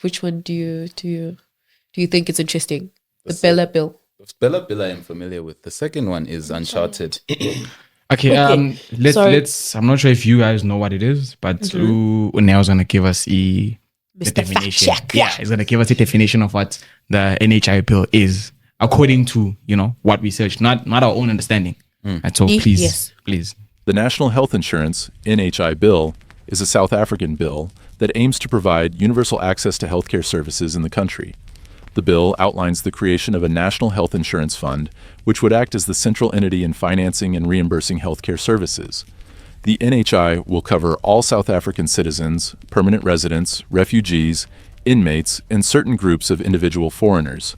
do you think is interesting? The The Bella bill. Bella Bill I am familiar with. The second one is Uncharted. Okay, Okay, let's sorry. let's. I'm not sure if you guys know what it is, but Uneo's gonna give us the Mr. Fact definition. Check. Yeah, he's gonna give us the definition of what the NHI bill is, according to what we searched, not our own understanding. And so please, Yes. please. The National Health Insurance (NHI) Bill is a South African bill that aims to provide universal access to healthcare services in the country. The bill outlines the creation of a national health insurance fund, which would act as the central entity in financing and reimbursing healthcare services. The NHI will cover all South African citizens, permanent residents, refugees, inmates, and certain groups of individual foreigners.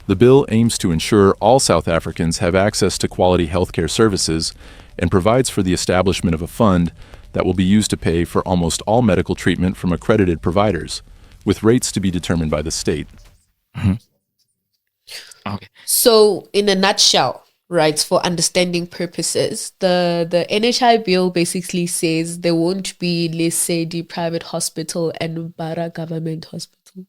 The bill aims to ensure all South Africans have access to quality healthcare services and provides for the establishment of a fund that will be used to pay for almost all medical treatment from accredited providers, with rates to be determined by the state. Okay. So, in a nutshell, right, for understanding purposes, the NHI bill basically says there won't be, let's say, the private hospital and bara government hospital.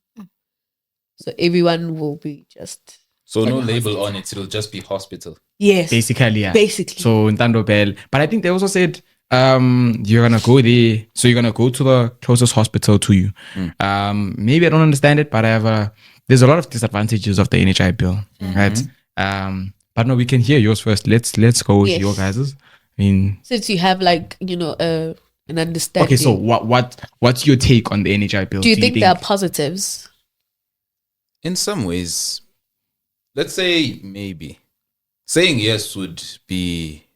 So everyone will be just So no label on it, it'll just be hospital. yes, Basically, yeah. basically. So Ntando Bell, but I think they also said you're gonna go there, so you're gonna go to the closest hospital to you. Maybe I don't understand it, but there's a lot of disadvantages of the NHI bill, right? But no, we can hear yours first. Let's go with Yes. your guys's. I mean, Since you have like an understanding. okay, so what's your take on the NHI bill? do you think there are positives? In some ways, let's say maybe. Saying yes would be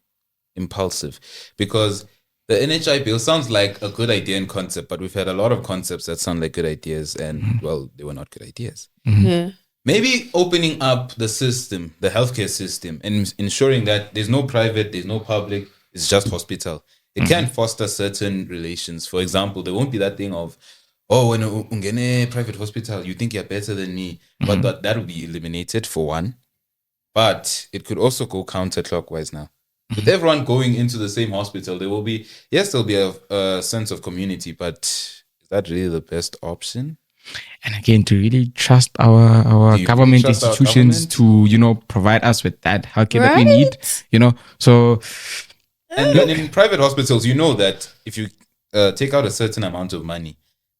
impulsive because the NHI bill sounds like a good idea in concept, but we've had a lot of concepts that sound like good ideas and, well, they were not good ideas. Yeah. Maybe opening up the system, the healthcare system, and ensuring that there's no private, there's no public, it's just hospital. It can foster certain relations. For example, there won't be that thing of, oh, when ungene private hospital, you think you're better than me. But that will be eliminated for one. But it could also go counterclockwise now. With everyone going into the same hospital, there'll be a sense of community, but is that really the best option? And again, to really trust our Do you government really trust our institutions to provide us with that healthcare that we need. So And in private hospitals, you know that if you take out a certain amount of money,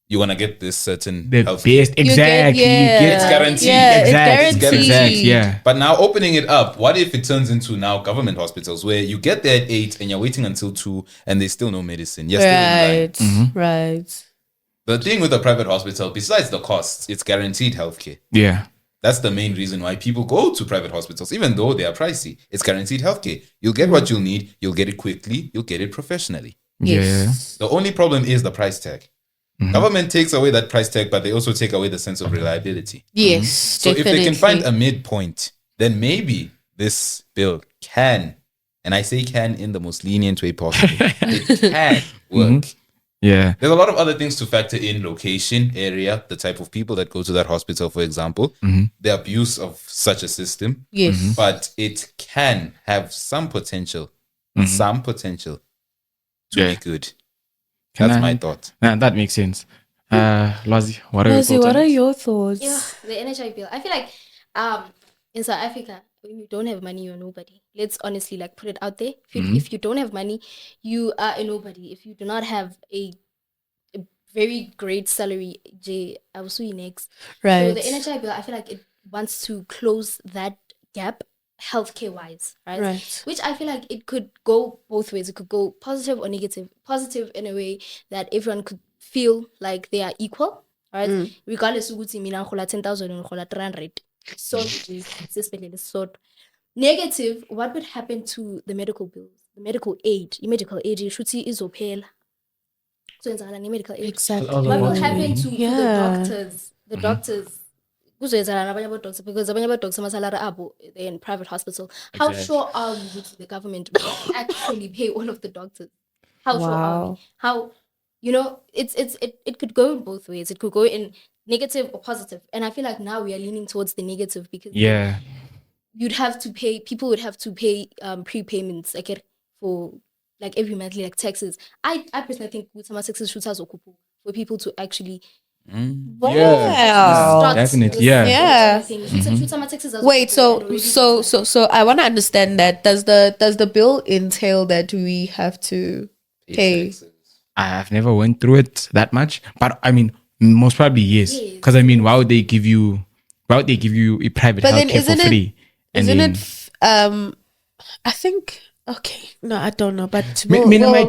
you're gonna get this certain the health. best, exactly. It's guaranteed. Yeah, it's Exactly. guaranteed. Exactly. Yeah. But now opening it up, what if it turns into now government hospitals where you get there at 8 and you're waiting until 2 and there's still no medicine? You're still in line. Right. The thing with a private hospital, besides the costs, it's guaranteed healthcare. Yeah. That's the main reason why people go to private hospitals, even though they are pricey. It's guaranteed healthcare. You'll get what you'll need. You'll get it quickly. You'll get it professionally. Yes. The only problem is the price tag. Government takes away that price tag, but they also take away the sense of reliability. Yes. So Definitely. if they can find a midpoint, then maybe this bill can, and I say can in the most lenient way possible, it can work. Yeah. There's a lot of other things to factor in: location, area, the type of people that go to that hospital, for example, the abuse of such a system. Yes. But it can have some potential, to be good. That's my thought. That makes sense. Lwazi, what are your Lwazi, thoughts? what on are it? your thoughts? Yeah, the NHI bill. I feel like in South Africa, when you don't have money, you're nobody. Let's honestly put it out there. If you don't have money, you are a nobody. If you do not have a very great salary, I will sue you next. Right. So the NHI bill, I feel like it wants to close that gap healthcare wise, right? Right. Which I feel like it could go both ways. It could go positive or negative. Positive in a way that everyone could feel like they are equal, right? Regardless of ukuthi mina ngihola 10,000 and ngihola 300. So so negative, what would happen to the medical bills, the medical aid, shuthi izophela. So in medical aid. Exactly. What will happen to the Yeah. doctors? The doctors. Kuzoyenzana nabanye abodoctors because abanye abodoctors amasalary abo they're in private hospital. How sure are we that the government will actually pay all of the doctors? How sure are we? How it could go in both ways. It could go in negative or positive. And I feel like now we are leaning towards the negative because people would have to pay prepayments like for like every monthly like taxes. I personally think with some taxes should have for people to actually Wow. Definitely, Yeah. Mm-hmm. Wait, so I want to understand that. Does the bill entail that we have to pay? I've never went through it that much, but I mean, most probably yes. Because I mean, why would they give you a private But then healthcare for isn't free? Isn't it? I think. Okay, no, I don't know, but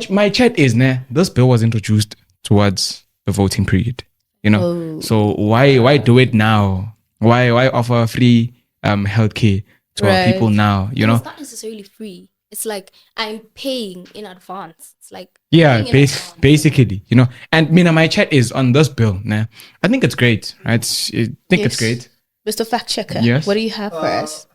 my chat is this bill was introduced towards the voting period, you know. Oh. So why do it now? Why offer free healthcare to our people now? You know, it's not necessarily free. It's like I'm paying in advance. It's like basically, you know. And my chat is on this bill. I think it's great, right? It's great. Mr. Fact Checker, yes. What do you have for us?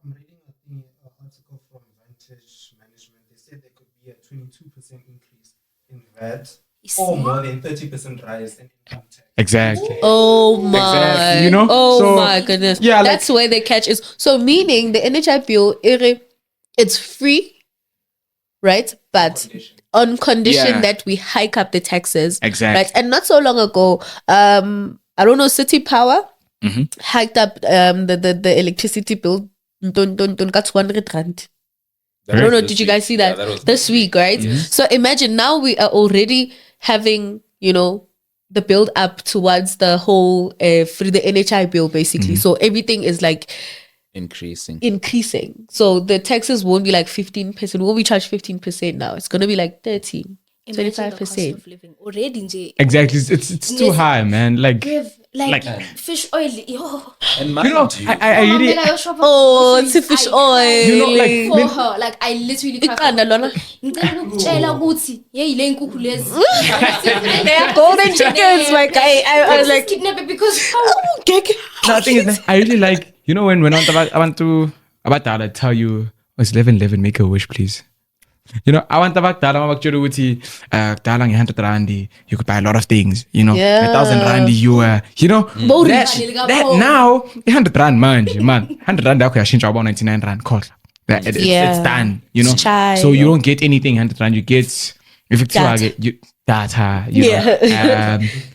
I'm reading an article from Vantage Management. They said there could be a 22% increase in VAT or more than 30% rise in income tax. Exactly. Oh my! Exactly, you know? Oh my goodness! Yeah, that's where the catch is. So meaning the NHI bill, it's free, right? But on condition that we hike up the taxes, exactly. Right? And not so long ago, I don't know, City Power hiked up the electricity bill. Don't got 200 rand. I don't know. Did you guys see that, this week? Right. Mm-hmm. So imagine now we are already having the build up towards the whole through the NHI bill basically. So everything is like increasing. So the taxes won't be like 15%. Won't we charge 15% now? It's gonna be like 13. 25%. Already. Exactly, it's too high, man. Like fish oil. Yo. And mind you, I really it's a fish oil. like for her, like I literally They are golden chickens. Like I was like kidnap it because no, thing is, I really like when I want to tell you, it's 11:11. Make a wish, please. I want about Dalang 100 rand, you could buy a lot of things, 1,000 rand that now 100 rand man 100 rand I change about 99 rand cost. It's done, so you don't get anything 100 rand, you get if it's data,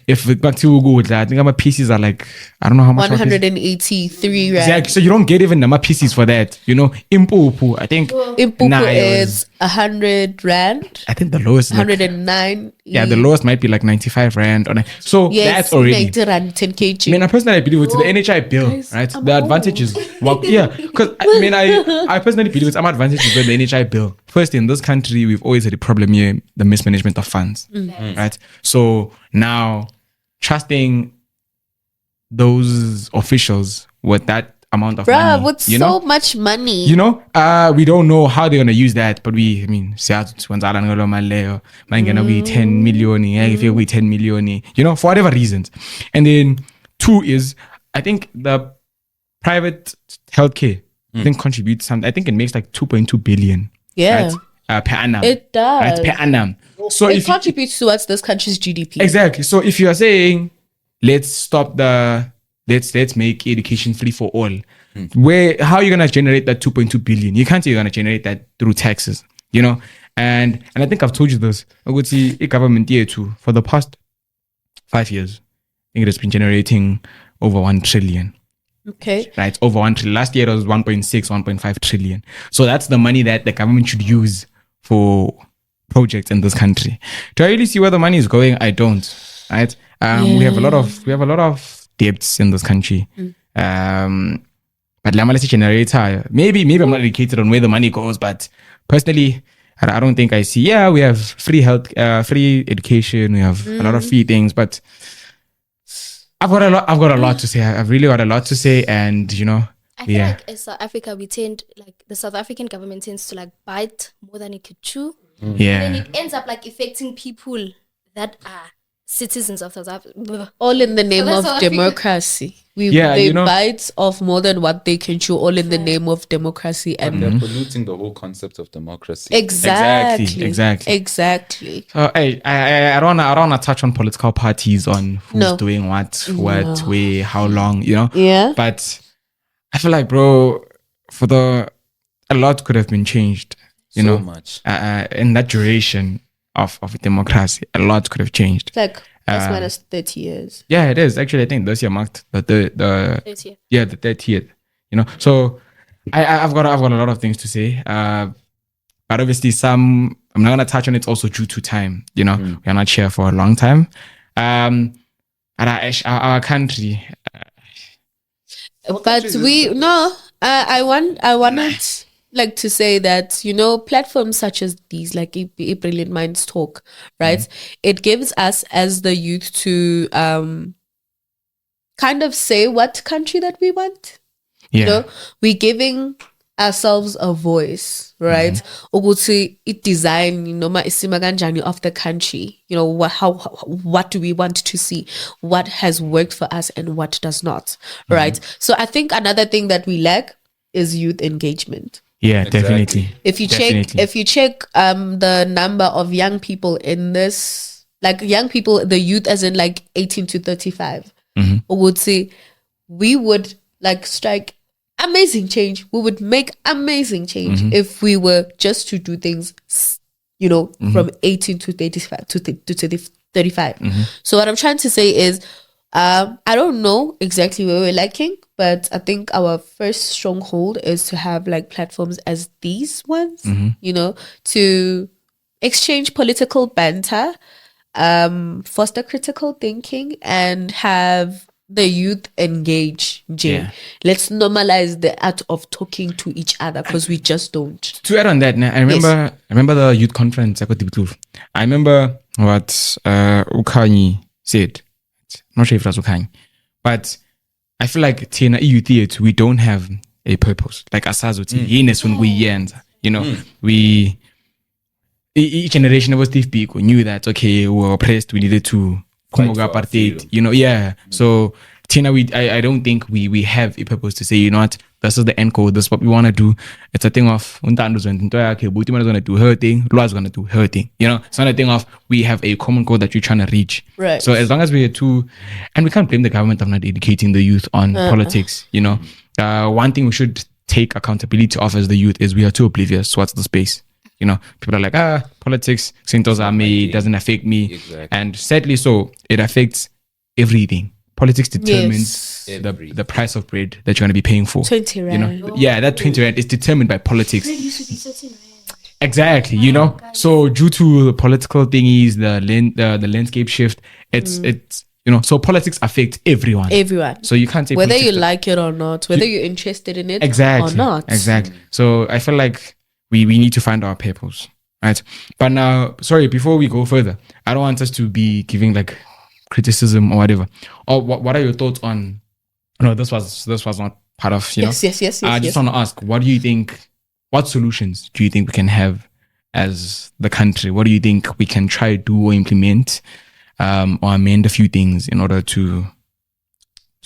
if it's back to good, I think my PCs are like, I don't know how much 183 rand. Exactly. So you don't get even my PCs for that. Impupu, I think Impupu is 100 rand. I think the lowest 109. Yeah, the lowest might be like 95 rand. So that's already 90 rand, 10 kg. I mean, I personally believe it's the NHI bill, right? The advantages. Because I personally believe it's some advantages with the NHI bill. First, in this country, we've always had a problem here, the mismanagement of funds, right? So now, trusting those officials with that amount of money, with so much money, we don't know how they're gonna use that, but we 10 million, we 10 million, for whatever reasons. And then 2 is, I think the private healthcare I think contributes something. I think it makes like 2.2 billion. Yeah, right? Per annum. It does. Right? Per annum. So it contributes towards this country's GDP. Exactly. So if you are saying, let's make education free for all, how are you gonna generate that 2.2 billion? You can't say you're gonna generate that through taxes, And I think I've told you this. I would see a government year too for the past 5 years. I think it has been generating over 1 trillion. Okay. Right, over 1 trillion. Last year it was 1.6, 1.5 trillion. So that's the money that the government should use for projects in this country. Do I really see where the money is going? I don't. Right? We have a lot of debts in this country. But Lamalasi generator, maybe I'm not educated on where the money goes, but personally, I don't think I see. Yeah, we have free health, free education, we have a lot of free things, but I've got a lot to say. I've really got a lot to say, and I feel like in South Africa, the South African government tends to bite more than it could chew. Yeah. And then it ends up affecting people that are citizens of South Africa. All in the name of democracy. They bite off more than what they can chew, all in the name of democracy. And they're polluting the whole concept of democracy. Exactly. I don't wanna touch on political parties, on who's doing what, where, how long, Yeah. But I feel like, bro, a lot could have been changed. You So know, much. in that duration of democracy, a lot could have changed. It's like plus minus 30 years. Yeah, it is. Actually, I think this year marked the This year. yeah, the 30th. You know, so I've got a lot of things to say. But obviously I'm not gonna touch on it also due to time. You know, we're not here for a long time. And our country. But I wanted like to say that, you know, platforms such as these, like a Brilliant Minds Talk, right? It gives us as the youth to kind of say what country that we want. Yeah. You know, we're giving ourselves a voice, right? Ukuthi it design, you know, isima kanjani of the country. You know, what do we want to see? What has worked for us and what does not, right? So I think another thing that we lack is youth engagement. Yeah, Exactly. definitely. If you check the number of young people in this, like young people, the youth as in like 18 to 35, would say we would like strike amazing change. We would make amazing change if we were just to do things, you know, from 18 to 35 to 35. So what I'm trying to say is, I don't know exactly where we're lacking, but I think our first stronghold is to have like platforms as these ones, you know, to exchange political banter, foster critical thinking, and have the youth engage. Yeah. Let's normalize the art of talking to each other because we just don't. To add on that, I remember the youth conference. I remember what Ukhanyi said. I'm not sure if it was Ukhanyi, but I feel like Tina youth, we don't have a purpose. Like Asazuti, you know, each generation of Steve Biko knew that we were oppressed, we needed to Fight for our apartheid, freedom. you know, So Tina, I don't think we have a purpose to say, you know what, this is the end goal, this is what we want to do. It's a thing of Ntando's gonna do her thing, Lwazi's gonna do her thing. You know, it's not a thing of we have a common goal that you're trying to reach. Right. So as long as we are and we can't blame the government of not educating the youth on politics, you know. One thing we should take accountability of as the youth is we are too oblivious towards the space. You know, people are like, politics, Sintos are me, doesn't affect me. Exactly. And sadly so, it affects everything. Politics determines Yes. the price of bread that you're going to be paying for. 20 You rand. know, that 20 rand is determined by politics. It used to be 13 rand. Exactly, you know. So due to the political thingies, the landscape shift, it's you know. So politics affect everyone. Everyone. So you can't say Whether you politics like it or not, whether you're interested in it exactly or not. Exactly. So I feel like we need to find our purpose, right? But now, sorry, before we go further, I don't want us to be giving like criticism or whatever. Or what are your thoughts on? No, this was not part of, you know. Yes. I just want to ask, what do you think? What solutions do you think we can have as the country? What do you think we can try to do or implement, or amend a few things in order to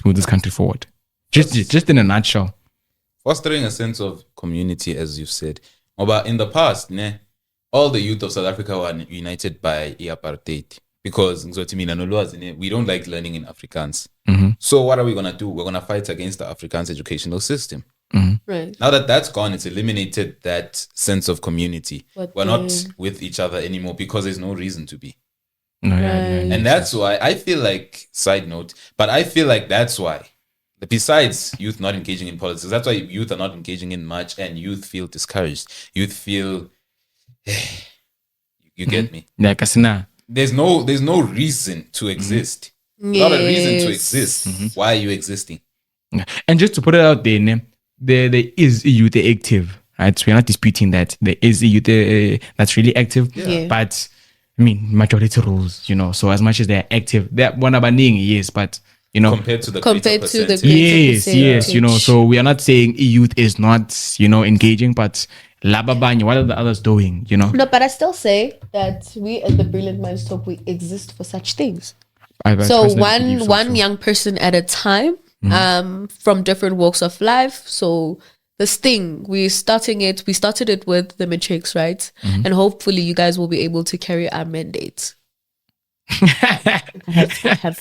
move this country forward? Just in a nutshell. Fostering a sense of community, as you've said. But in the past, all the youth of South Africa were united by apartheid because we don't like learning in Afrikaans. So what are we going to do? We're going to fight against the Afrikaans educational system. Right. Now that that's gone, it's eliminated that sense of community. But We're not then- with each other anymore because there's no reason to be. No, And that's why I feel like, side note, but I feel like that's why, besides youth not engaging in politics, that's why youth are not engaging in much and youth feel discouraged. Youth feel, you get me? Like Asina. There's no reason to exist. Not a reason to Yes. exist. Why are you existing? And just to put it out there, there is a youth active, right? So we're not disputing that. There is a youth that's really active. Yeah. But, I mean, majority rules, you know. So as much as they're active, they're one abaning, yes, but, you know. Compared to the Compared greater to the percentage. greater Yes, you know. percentage. So we are not saying youth is not, you know, engaging, but lababanya, what are the others doing, you know? No, but I still say that we at the Brilliant Minds Talk, we exist for such things. I So personally believe one too. young person at a time, from different walks of life. So this thing, we started it with the matrix, right? And hopefully you guys will be able to carry our mandate.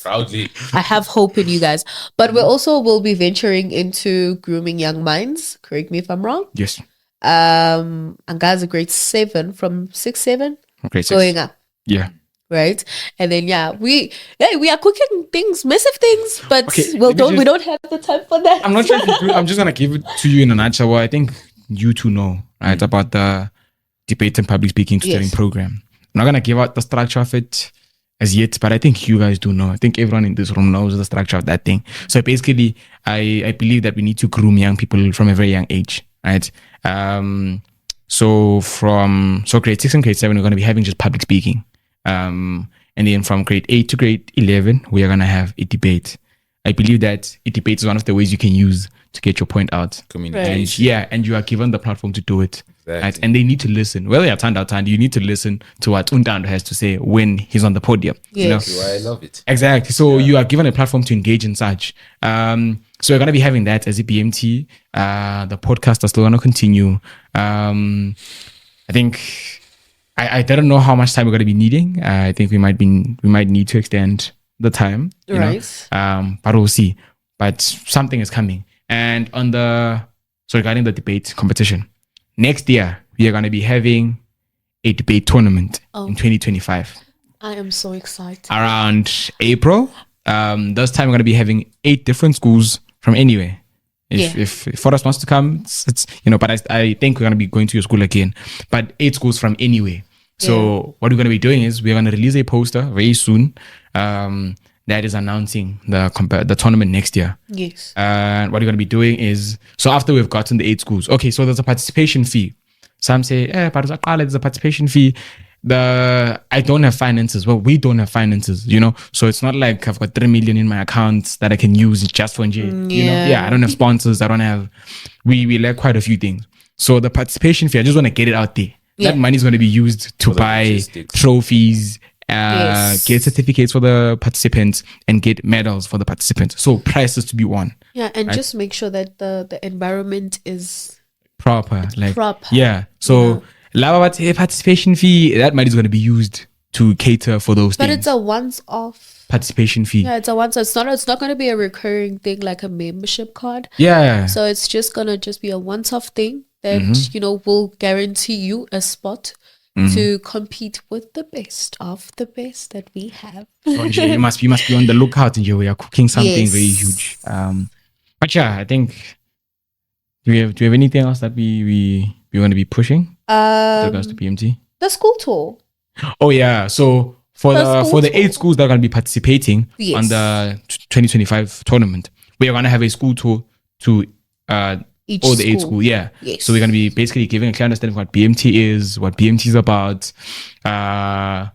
Proudly. I have hope in you guys. But we also will be venturing into grooming young minds. Correct me if I'm wrong. Yes. And guys are grade 7 from 6-7 Okay. going up. Yeah. Right. And then we are cooking things, massive things, but Okay, we don't have the time for that. I'm not sure if you do. I'm just gonna give it to you in a nutshell. Well, I think you two know, right, about the debate and public speaking tutoring program. I'm not gonna give out the structure of it as yet, but I think you guys do know. I think everyone in this room knows the structure of that thing. So basically, I believe that we need to groom young people from a very young age, right? So grade 6 and grade 7, we're gonna be having just public speaking. And then from grade 8 to grade 11, we are gonna have a debate. I believe that a debate is one of the ways you can use to get your point out. Communication. And you are given the platform to do it. Exactly. Right? And they need to listen. Whether you're Ntando, you need to listen to what Ntando has to say when he's on the podium. Yes. You know? I love it. Exactly. So you are given a platform to engage in such. So we're going to be having that as a BMT. The podcast is still going to continue. I think I don't know how much time we're going to be needing. I think we might need to extend the time. You know? But we'll see. But something is coming. And regarding the debate competition, next year we are going to be having a debate tournament in 2025. I am so excited. Around April. This time we're going to be having 8 different schools from anywhere. If Forrest wants to come, it's but I think we're going to be going to your school again. But 8 schools from anywhere. So what we're going to be doing is we're going to release a poster very soon that is announcing the tournament next year. Yes. And what we're going to be doing is, so after we've gotten the 8 schools, okay, so there's a participation fee. Some say, there's a participation fee. I don't have finances. Well, we don't have finances, so it's not like I've got 3 million in my account that I can use just for NJ. I don't have sponsors. We lack quite a few things. So the participation fee, I just want to get it out there. That money is going to be used to buy trophies, get certificates for the participants, and get medals for the participants. So prizes to be won. Yeah, and just make sure that the environment is proper. Proper. Yeah. So participation fee, that money is going to be used to cater for those things. But it's a once-off participation fee. Yeah, it's a once. It's not going to be a recurring thing like a membership card. Yeah. So it's just going to be a once-off thing that will guarantee you a spot to compete with the best of the best that we have. So you must be on the lookout, and we are cooking something very huge. But yeah, I think do we have anything else that we want to be pushing with regards to PMT? The school tour. Oh yeah, so for the 8 schools that are going to be participating on the 2025 tournament, we are going to have a school tour to each all the 8 school. schools. Yeah. Yes. So we're going to be basically giving a clear understanding of what BMT is, what BMT is about, our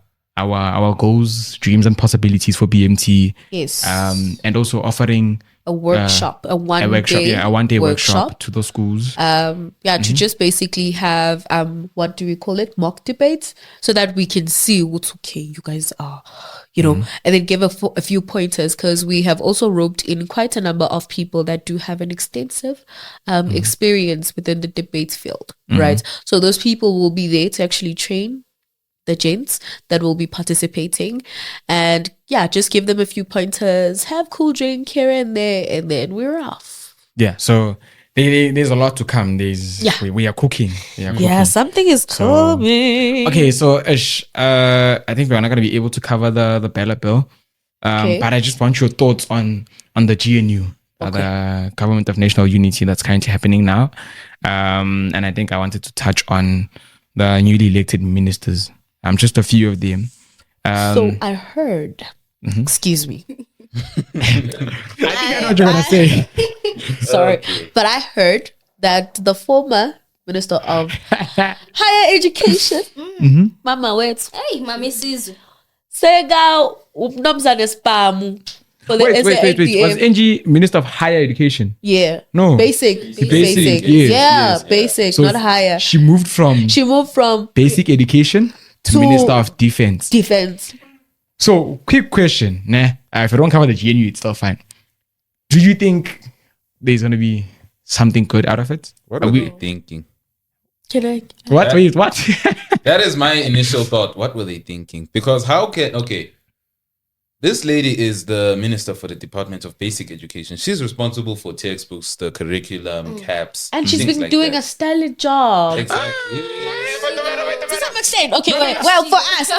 goals, dreams, and possibilities for BMT. Yes. And also offering a workshop, a one-day workshop to those schools. To just basically have what do we call it, mock debates, so that we can see what's okay. You guys are, and then give a few pointers, because we have also roped in quite a number of people that do have an extensive experience within the debate field, right? So those people will be there to actually train the gents that will be participating, and just give them a few pointers, have cool drink here and there, and then we're off. So there's a lot to come. We are cooking. Something is coming. Okay, so Ish, I think we're not going to be able to cover the ballot bill, but I just want your thoughts on the GNU, the Government of National Unity, that's currently happening now, and I think I wanted to touch on the newly elected ministers. Just a few of them. So I heard, excuse me. I think I know what you're going to say. Sorry, but I heard that the former Minister of Higher Education, Mama Wets, hey, Mami Sizu, Sega Upnomzane Spamu. Wait. Was NG Minister of Higher Education? Yeah. No. Basic. Yes. Basic, so not higher. She moved from basic education to Minister of Defense. So, quick question. If I don't cover the GNU, it's still fine. Do you think there's going to be something good out of it? What are we thinking? Can I? What? Wait, what? That is my initial thought. What were they thinking? Because how can... Okay, This lady is the minister for the Department of Basic Education. She's responsible for textbooks, the curriculum, caps, And she's things been like doing that. a stellar job. Exactly. To some extent, okay, well,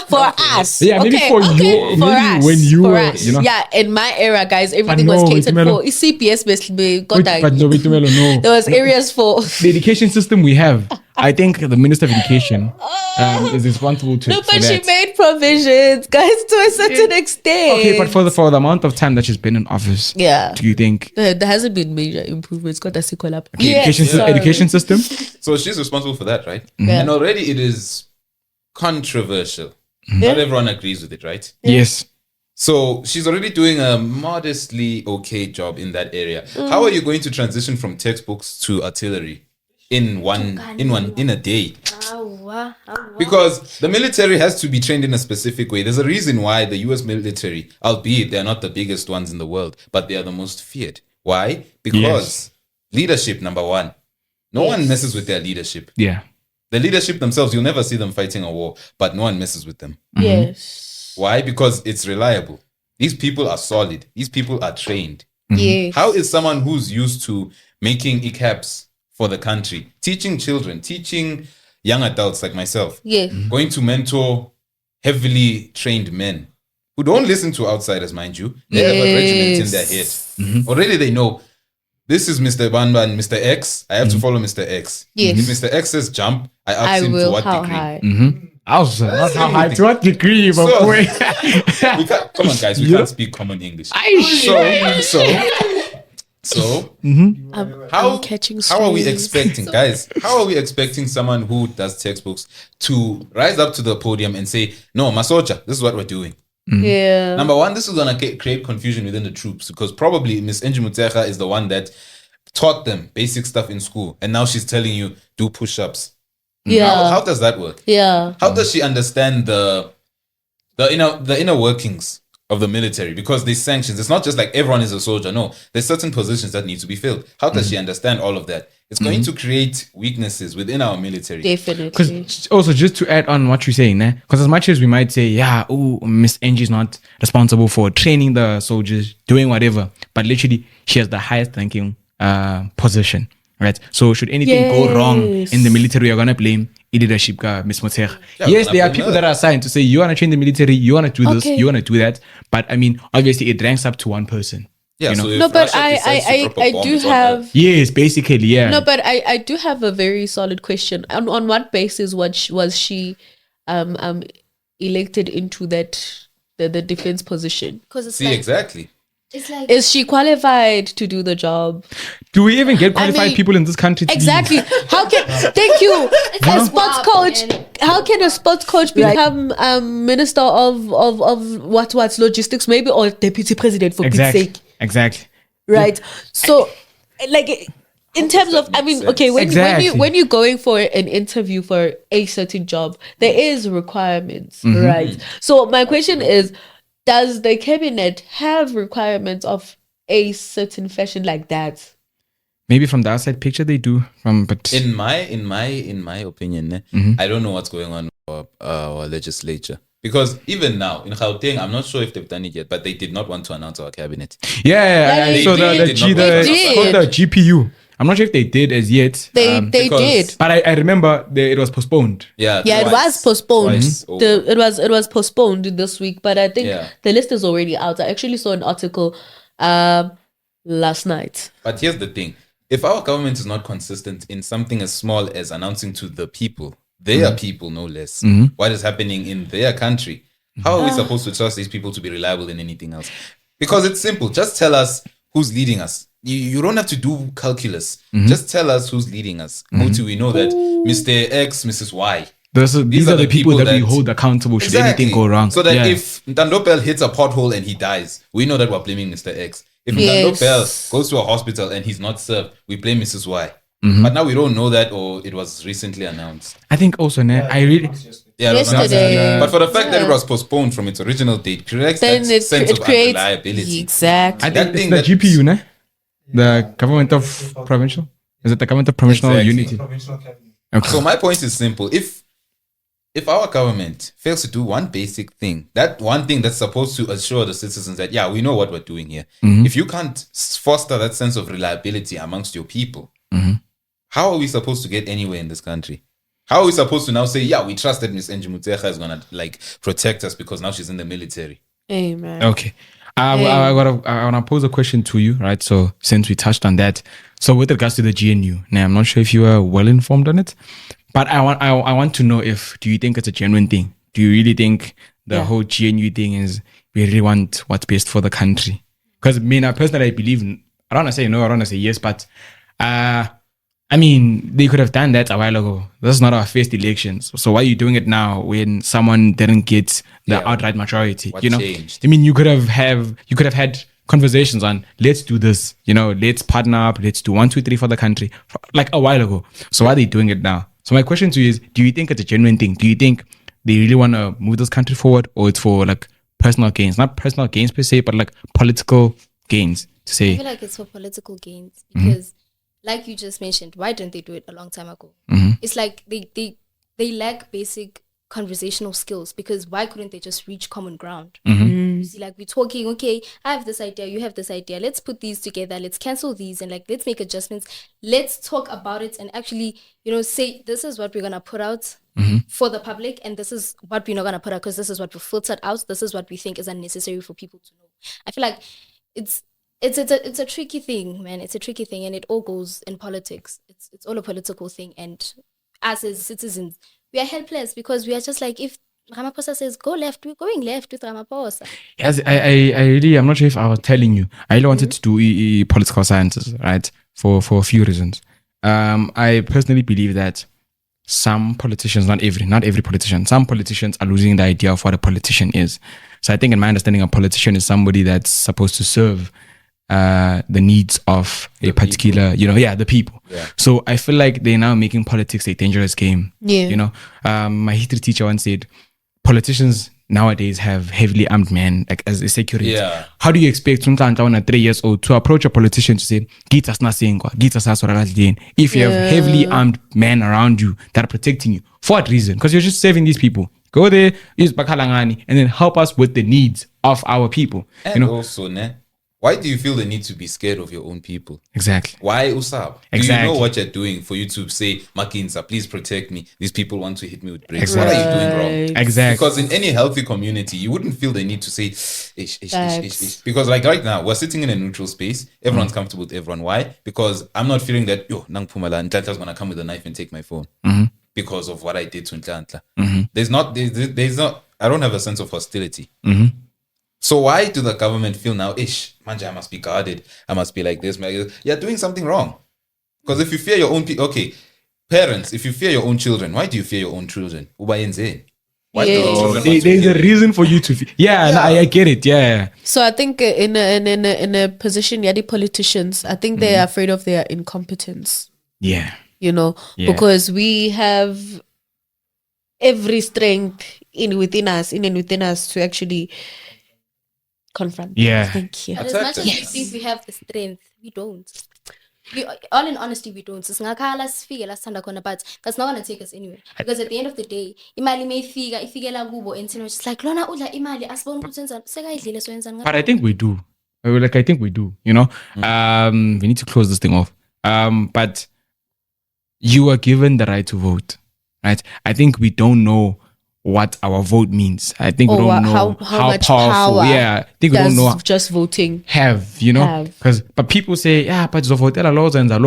for us, Yeah, maybe okay, for okay, you, for maybe us, when you for were, us. you know. Yeah, in my era, guys, everything was no, catered Itumelo. for. CPS basically got But no, wait, Tumelo, no. there was areas for. The education system we have, I think the Minister of Education is responsible to No, for but she that. made provisions, guys, to a certain extent. Okay, but for the amount of time that she's been in office, yeah, do you think there hasn't been major improvements. Got a sequel up. okay, education system? So she's responsible for that, right? Yeah. And already it is controversial. Not everyone agrees with it, right? Yes. So she's already doing a modestly okay job in that area. How are you going to transition from textbooks to artillery in a day? Because the military has to be trained in a specific way. There's a reason why the US military, albeit they're not the biggest ones in the world, but they are the most feared. Why? Because leadership, number one. No one messes with their leadership. Yeah. The leadership themselves, you'll never see them fighting a war, but no one messes with them. Yes. Why? Because it's reliable. These people are solid. These people are trained. Yes. How is someone who's used to making ECAPs for the country, teaching children, teaching young adults like myself, Yes. going to mentor heavily trained men who don't listen to outsiders, mind you? They have a regiment in their head. Already they know, this is Mr. Banba and Mr. X. I have to follow Mr. X. Yes. If Mr. X says jump, I ask I him to will. what How degree. high? Also, not how high, to what degree, but So- boy. We can't, come on, guys, we Yeah. can't speak common English. So I'm catching how are we strays. expecting, guys? How are we expecting someone who does textbooks to rise up to the podium and say, "No, Masocha, this is what we're doing"? Yeah. Number one, this is gonna create confusion within the troops because probably Miss Enjimutsecha is the one that taught them basic stuff in school, and now she's telling you do push-ups. Yeah. How does that work? Yeah. How does she understand the inner workings of the military? Because there's sanctions. It's not just like everyone is a soldier. No, there's certain positions that need to be filled. How does she understand all of that? It's going to create weaknesses within our military. Definitely. Because also, just to add on what you're saying, because as much as we might say, yeah, oh, Miss Angie is not responsible for training the soldiers, doing whatever, but literally, she has the highest ranking position, right? So, should anything go wrong in the military, you're gonna blame leadership, Miss Motsecha. Yeah, Yes, we're there are gonna people blame that are assigned to say, you wanna train the military, you wanna do this, Okay. you wanna do that, but I mean, obviously, it ranks up to one person. Yeah, you know? so if No, but Russia decides to drop a I bomb, do it's on her. have Yes, basically, yeah. no, but I do have a very solid question. On what basis was she elected into that the defense position? Because it's See, like, exactly. it's like Is she qualified to do the job? Do we even get qualified mean, people in this country? To be- Exactly. How can thank you a sports wow, coach? man. How can a sports coach become minister of what's logistics maybe or deputy president for Exactly. Pete's sake? Exactly. Right. So like in terms of I mean okay Exactly. when you're going for an interview for a certain job there is requirements, right? So my question is, does the cabinet have requirements of a certain fashion like that? Maybe from the outside picture they do. But In my opinion, I don't know what's going on with our legislature. Because even now in Gauteng, I'm not sure if they've done it yet, but they did not want to announce our cabinet. yeah, They so did. They called the GPU. I'm not sure if they did as yet. They because- did. But I remember it was postponed. Yeah, Yeah, it twice. was postponed. Twice over. It was postponed this week, but I think Yeah. the list is already out. I actually saw an article last night. But here's the thing. If our government is not consistent in something as small as announcing to the people, their people no less, what is happening in their country, how are we supposed to trust these people to be reliable in anything else? Because it's simple. Just tell us who's leading us. You don't have to do calculus. Just tell us who's leading us. How do we know that Mr. X, Mrs. Y? These are the people that we hold accountable should anything go wrong. So that Yeah. if Ntando Bell hits a pothole and he dies, we know that we're blaming Mr. X. If Yes. Ntando Bell goes to a hospital and he's not served, we blame Mrs. Y. But now we don't know that, or it was recently announced. I think also, I really Yeah, it was announced. Yesterday. But for the fact that it was postponed from its original date, creates Then that it, sense it of creates unreliability. exactly. I That think it's thing the that- GPU, the government of provincial. Is it the government of provincial Exactly. unity? Provincial cabinet. Okay. So my point is simple. If if our government fails to do one basic thing, that one thing that's supposed to assure the citizens that, yeah, we know what we're doing here. If you can't foster that sense of reliability amongst your people, how are we supposed to get anywhere in this country? How are we supposed to now say, yeah, we trust that Ms. Njimuteka is going to like protect us because now she's in the military? Amen. Okay. I want to pose a question to you, right? So since we touched on that, so with regards to the GNU, now I'm not sure if you are well informed on it, but I want to know do you think it's a genuine thing? Do you really think the whole GNU thing is we really want what's best for the country? Because I personally believe, I don't want to say no, I don't want to say yes, but I mean, they could have done that a while ago. This is not our first elections. So why are you doing it now when someone didn't get the outright majority? What you know, changed? I mean, you could have had conversations on let's do this. You know, let's partner up. Let's do 1, 2, 3 for the country, like a while ago. So why are they doing it now? So my question to you is: do you think it's a genuine thing? Do you think they really want to move this country forward, or it's for like personal gains? Not personal gains per se, but like political gains. To I say, feel like it's for political gains because, like you just mentioned, why didn't they do it a long time ago? It's like they lack basic conversational skills because why couldn't they just reach common ground? You see, like we're talking, okay, I have this idea, you have this idea, let's put these together, let's cancel these and like let's make adjustments, let's talk about it and actually, you know, say this is what we're gonna put out for the public and this is what we're not gonna put out because this is what we filtered out, this is what we think is unnecessary for people to know. I feel like it's a tricky thing, man. It's a tricky thing, and it all goes in politics. It's all a political thing, and us as citizens, we are helpless because we are just like, if Ramaphosa says go left, we're going left with Ramaphosa. yes, I really, I'm not sure if I was telling you. I really wanted to do political sciences, right? For a few reasons. I personally believe that some politicians, not every politician, some politicians are losing the idea of what a politician is. So I think, in my understanding, a politician is somebody that's supposed to serve the needs of a particular, the people. Yeah. So I feel like they're now making politics a dangerous game. Yeah. You know, my history teacher once said, politicians nowadays have heavily armed men like as a security. Yeah. How do you expect Ntando 3 years old to approach a politician to say, if you have heavily armed men around you that are protecting you? For what reason? Because you're just saving these people. Go there, use Bakalangani, and then help us with the needs of our people. And also, why do you feel the need to be scared of your own people? Exactly. Why Usab? Exactly. Do you know what you're doing for you to say, Makinsa, please protect me? These people want to hit me with bricks. What are you doing wrong? Exactly. Because in any healthy community, you wouldn't feel the need to say, ish. Because like right now, we're sitting in a neutral space. Everyone's comfortable with everyone. Why? Because I'm not feeling that, Nang Pumala, Ntlanta's going to come with a knife and take my phone. Because of what I did to Ntlantla. There's not, I don't have a sense of hostility. So why do the government feel now, Manja, I must be guarded. I must be like this. You're doing something wrong. Because if you fear your own people, okay, parents, if you fear your own children, why do you fear your own children? Why do the children There's a reason for you to fear. Yeah. I get it. Yeah. So I think in a position, the politicians, I think they are afraid of their incompetence. Yeah. You know, because we have every strength in and within us to actually confront. Yeah. Thank you. But as much as we think we have the strength, we don't. All in honesty, we don't. But that's not going to take us anywhere. Because at the end of the day, imali mayfika ifikela kubo and we're just like, lona udla imali asibona ukuthi wenzani sekayidlile so wenzani. But I think we do. I think we do. You know, we need to close this thing off. But you are given the right to vote, right? I think we don't know what our vote means. I think we don't know how much powerful. power I think we don't know just voting but people say, but Zovotela laws and the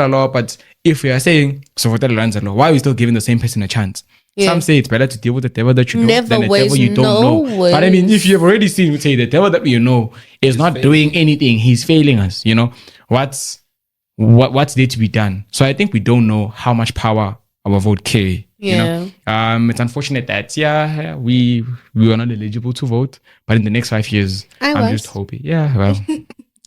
law, but if we are saying Zovotela lands the law, why are we still giving the same person a chance? Some say it's better to deal with the devil that you know than the devil you don't know. But I mean, if you have already seen, say the devil that we know is not doing anything, he's failing us, what's there to be done? So I think we don't know how much power our vote carry. It's unfortunate that we were not eligible to vote, but in the next 5 years, I'm just hoping.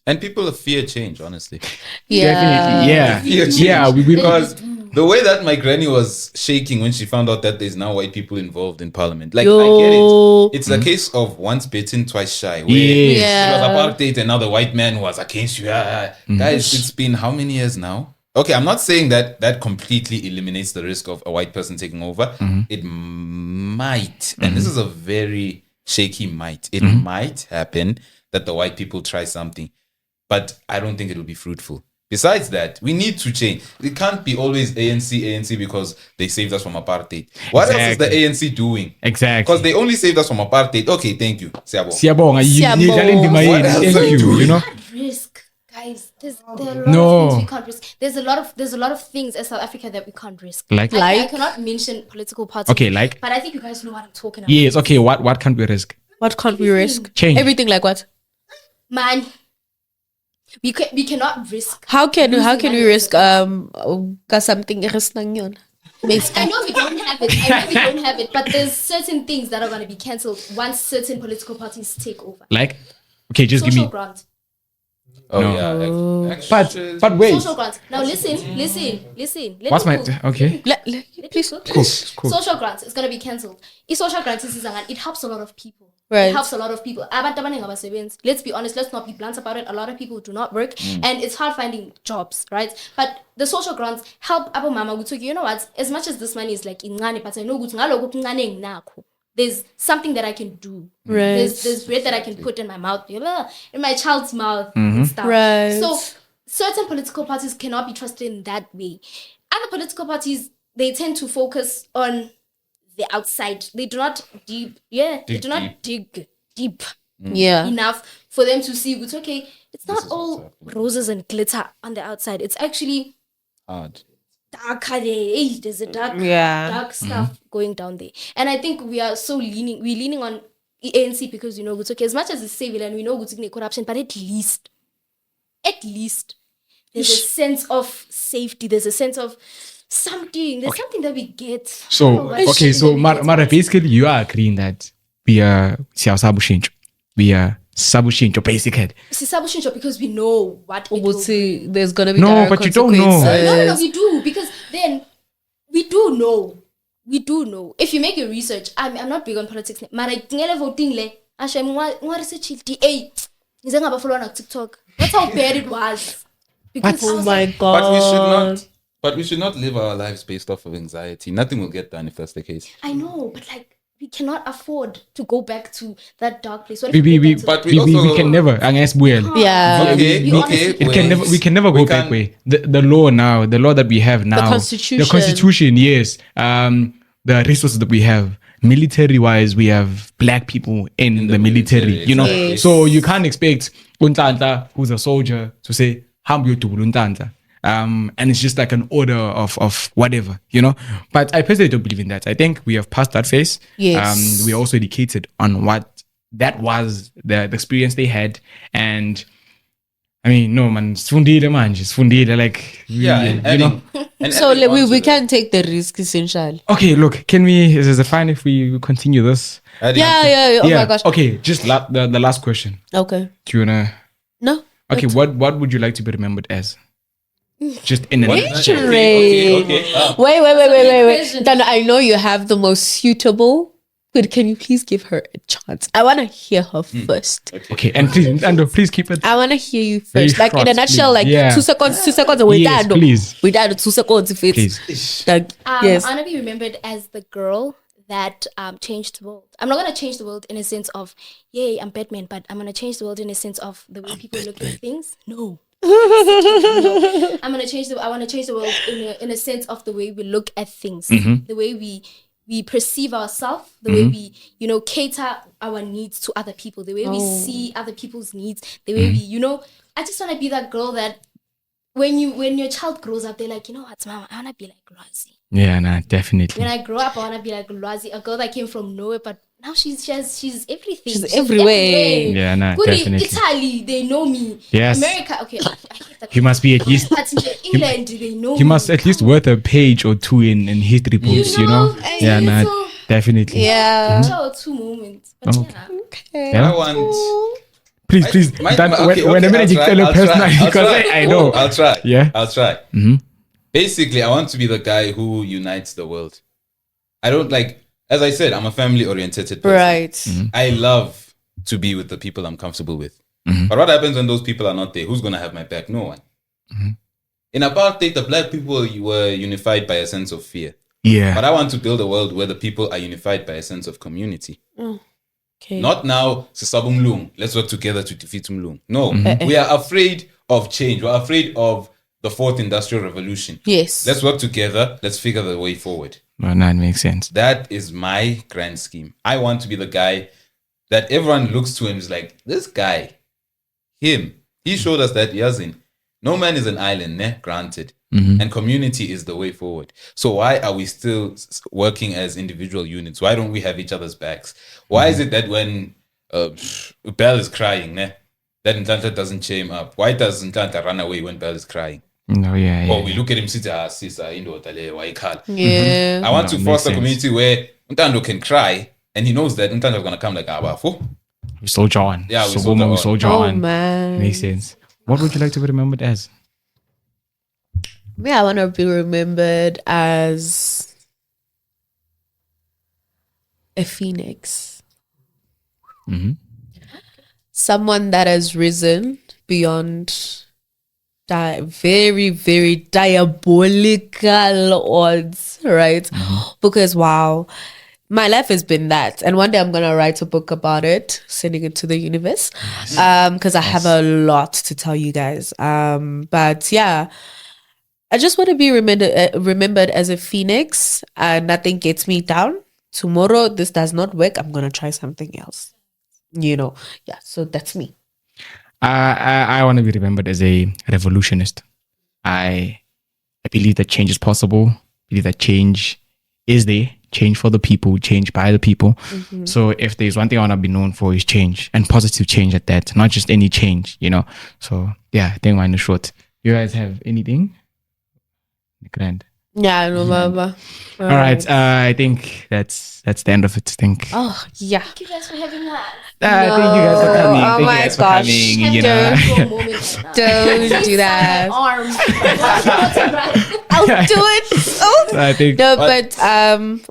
And people fear change, honestly. Definitely. Because the way that my granny was shaking when she found out that there's now white people involved in parliament, like I get it. It's a case of once bitten, twice shy. Where it was apartheid, and now the white man was against you. Guys, it's been how many years now? Okay, I'm not saying that completely eliminates the risk of a white person taking over. It might, and this is a very shaky might. It might happen that the white people try something, but I don't think it'll be fruitful. Besides that, we need to change. It can't be always ANC because they saved us from apartheid. What else is the ANC doing? Exactly. Because they only saved us from apartheid. Okay, thank you. Siyabonga. Siyabonga. What else are you doing? You know? Risk, guys. There are a lot No. of things we can't risk. There's a lot of things as South Africa that we can't risk. Like? I cannot mention political parties. Okay, like? But I think you guys know what I'm talking about. Yes. Okay. What can't we risk? What can't we risk? Change. Everything like what? Man, we cannot risk. How can we money. risk something risk nang yun? I know we don't have it. But there's certain things that are going to be cancelled once certain political parties take over. Like? Okay, just Social give me. grant. Oh No. yeah. But wait. Social grants. Now listen. Let What's me my cook. okay? Please. Cool. Social grants is going to be cancelled. Social grants it helps a lot of people. Right. It helps a lot of people. Let's be honest. Let's not be blunt about it. A lot of people do not work, and it's hard finding jobs, right? But the social grants help Abu Mama. You know what? As much as this money is like ingani, but I know there's something that I can do. Right. There's bread that I can put in my mouth, in my child's mouth and stuff. Right. So certain political parties cannot be trusted in that way. Other political parties, they tend to focus on the outside. They do not dig deep Yeah. enough for them to see it's okay. It's not all roses and glitter on the outside. It's actually Hard. darker there. There's a dark stuff going down there. And I think we're leaning on ANC because it's okay. As much as it's civil and we know it's corruption, but at least there's a sense of safety. There's a sense of something. There's something that we get. So Mara, basically you are agreeing that we are we are sabushincho basically. It's sabushincho because we know what it will bring. There's gonna be No, direct but you don't know. consequences. No, we do because then we do know. We do know. If you make your research, I'm not big on politics. Mara tingele voting le. Asha mwa research it. Ngizengaba follow on TikTok. That's how bad it was. Because Oh my god. But we should not live our lives based off of anxiety. Nothing will get done if that's the case. I know, but we cannot afford to go back to that dark place. What We if go back to But we can never unless Yeah. we can never go back way. The law that we have now, Constitution. the constitution, yes. The resources that we have, military wise, we have black people in the military, military, So you can't expect Ntando, who's a soldier, to say hambu to Ntando. And it's just like an order of whatever, But I personally don't believe in that. I think we have passed that phase. Yes. We are also educated on what that was, the experience they had. And I mean, no man, it's fundida, like And So adding on we to that, can take the risk essentially. Okay, look, is it fine if we continue this? adding- Yeah. Oh my gosh. Okay, just the last question. Okay. Do you wanna? No. Okay, what would you like to be remembered as? Just in an Okay. Okay. Wait. question. Then I know you have the most suitable. But can you please give her a chance? I want to hear her first. Okay, and please, Ntando, please keep it. I want to hear you Very first. Like in a short, nutshell, please. like Yeah. 2 seconds. We're Yes, done. please. We're done. 2 seconds if it's Please. like yes. I want to be remembered as the girl that changed the world. I'm not going to change the world in a sense of, yay, I'm Batman, but I'm going to change the world in a sense of the way people look at things. No. I want to change the world in a sense of the way we look at things, the way we perceive ourselves, the way we, cater our needs to other people, the way we see other people's needs, the way we, I just want to be that girl that when your child grows up, they're like, you know what, mama, I want to be like Lwazi. Yeah, nah, definitely. When I grow up, I want to be like Lwazi, a girl that came from nowhere, but now she's everything. She's everywhere. Yeah, nah, Put it definitely. Italy, they know me. Yes. America, okay. I hate that. He must be at least. But in England, they know He me. must at least worth a page or two in history books, Yeah, nah, so- definitely. Yeah. Show 2 moments. But Okay. I want. Please. My- Dan, okay, when a I'll minute you try, tell a I'll person, try, because I'll try. I know. I'll try. Yeah. I'll try. Basically, I want to be the guy who unites the world. I don't as I said, I'm a family-oriented person. Right. I love to be with the people I'm comfortable with. But what happens when those people are not there? Who's going to have my back? No one. In apartheid, the black people were unified by a sense of fear. Yeah. But I want to build a world where the people are unified by a sense of community. Okay. Not now, let's work together to defeat Mlung. No, we are afraid of change. We're afraid of the fourth industrial revolution. Yes. Let's work together. Let's figure the way forward. No, that makes sense. That is my grand scheme. I want to be the guy that everyone looks to and is like, this guy, him, he showed us that no man is an island, granted. And community is the way forward. So why are we still working as individual units? Why don't we have each other's backs? Why is it that when Bell is crying, that Ntando doesn't cheer him up? Why does Ntando run away when Bell is crying? No, yeah. Or we look at him, sister, Yeah. I want to makes foster a sense. community where Ntando can cry and he knows that Ntando is going to come like, We soldier on. Yeah, we so soldier on. soldier Oh on. man. Makes sense. What would you like to be remembered as? Me, I want to be remembered as a phoenix. Someone that has risen beyond very, very diabolical odds, right? Because wow, my life has been that. And one day I'm going to write a book about it, sending it to the universe. Because I have a lot to tell you guys. But yeah, I just want to be remembered as a phoenix. Nothing gets me down. Tomorrow, this does not work. I'm going to try something else. Yeah, so that's me. I want to be remembered as a revolutionist. I believe that change is possible. I believe that change is there. Change for the people, change by the people. So if there's one thing I want to be known for is change, and positive change at that, not just any change, So yeah, I think mine is short. You guys have anything? Grand. Yeah, no, Baba. All right. I think that's the end of it. I think. Oh, yeah. Thank you guys for having us. Thank you guys for coming. Oh Thank you my guys for gosh. coming. Don't do that. Arms. I'll do it. Oh. I think. No, but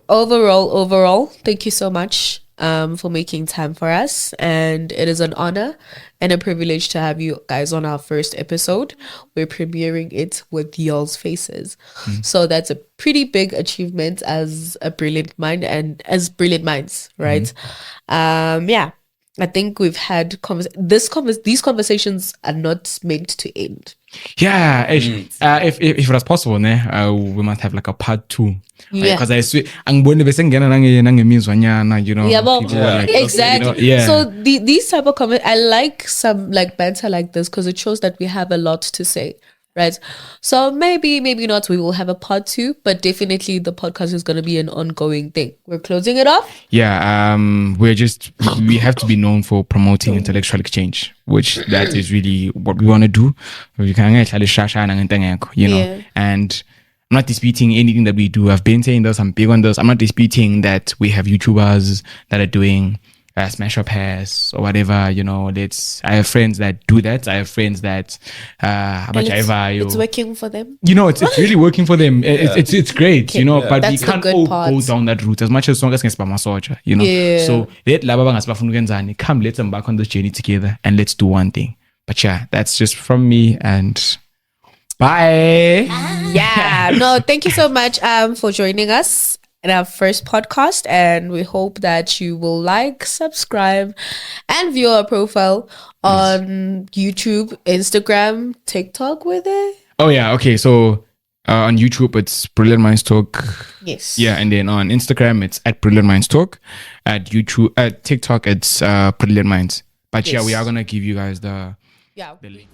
overall, thank you so much for making time for us, and it is an honor and a privilege to have you guys on our first episode. We're premiering it with y'all's faces, so that's a pretty big achievement as a brilliant mind and as brilliant minds, right? Yeah, I think we've had these conversations are not meant to end. Yeah, if it was possible, we must have like a part 2. Yeah. Because I swear, yeah, well, people are like, exactly. yeah. So these type of comments, I like some like banter like this because it shows that we have a lot to say, right? So maybe not. We will have a part 2, but definitely the podcast is going to be an ongoing thing. We're closing it off. Yeah, we have to be known for promoting intellectual exchange, which that is really what we want to do. We can Yeah. and I'm not disputing anything that we do. I've been saying this, I'm big on this. I'm not disputing that we have YouTubers that are doing smash up hairs or whatever, I have friends that do that. I have friends that It's working for them. it's really working for them. It's great, but That's we the can't good all part. go down that route as much as long as it's masoja, Yeah. So let come, let's embark on this journey together and let's do one thing. But yeah, that's just from me, and bye. Yeah. No, thank you so much for joining us in our first podcast, and we hope that you will like, subscribe, and view our profile on YouTube, Instagram, TikTok with it. Oh yeah, okay. So on YouTube it's Brilliant Minds Talk. Yes. Yeah, and then on Instagram it's at Brilliant Minds Talk. At YouTube, at TikTok it's Brilliant Minds. But yeah, Yes. we are gonna give you guys the Yeah. link.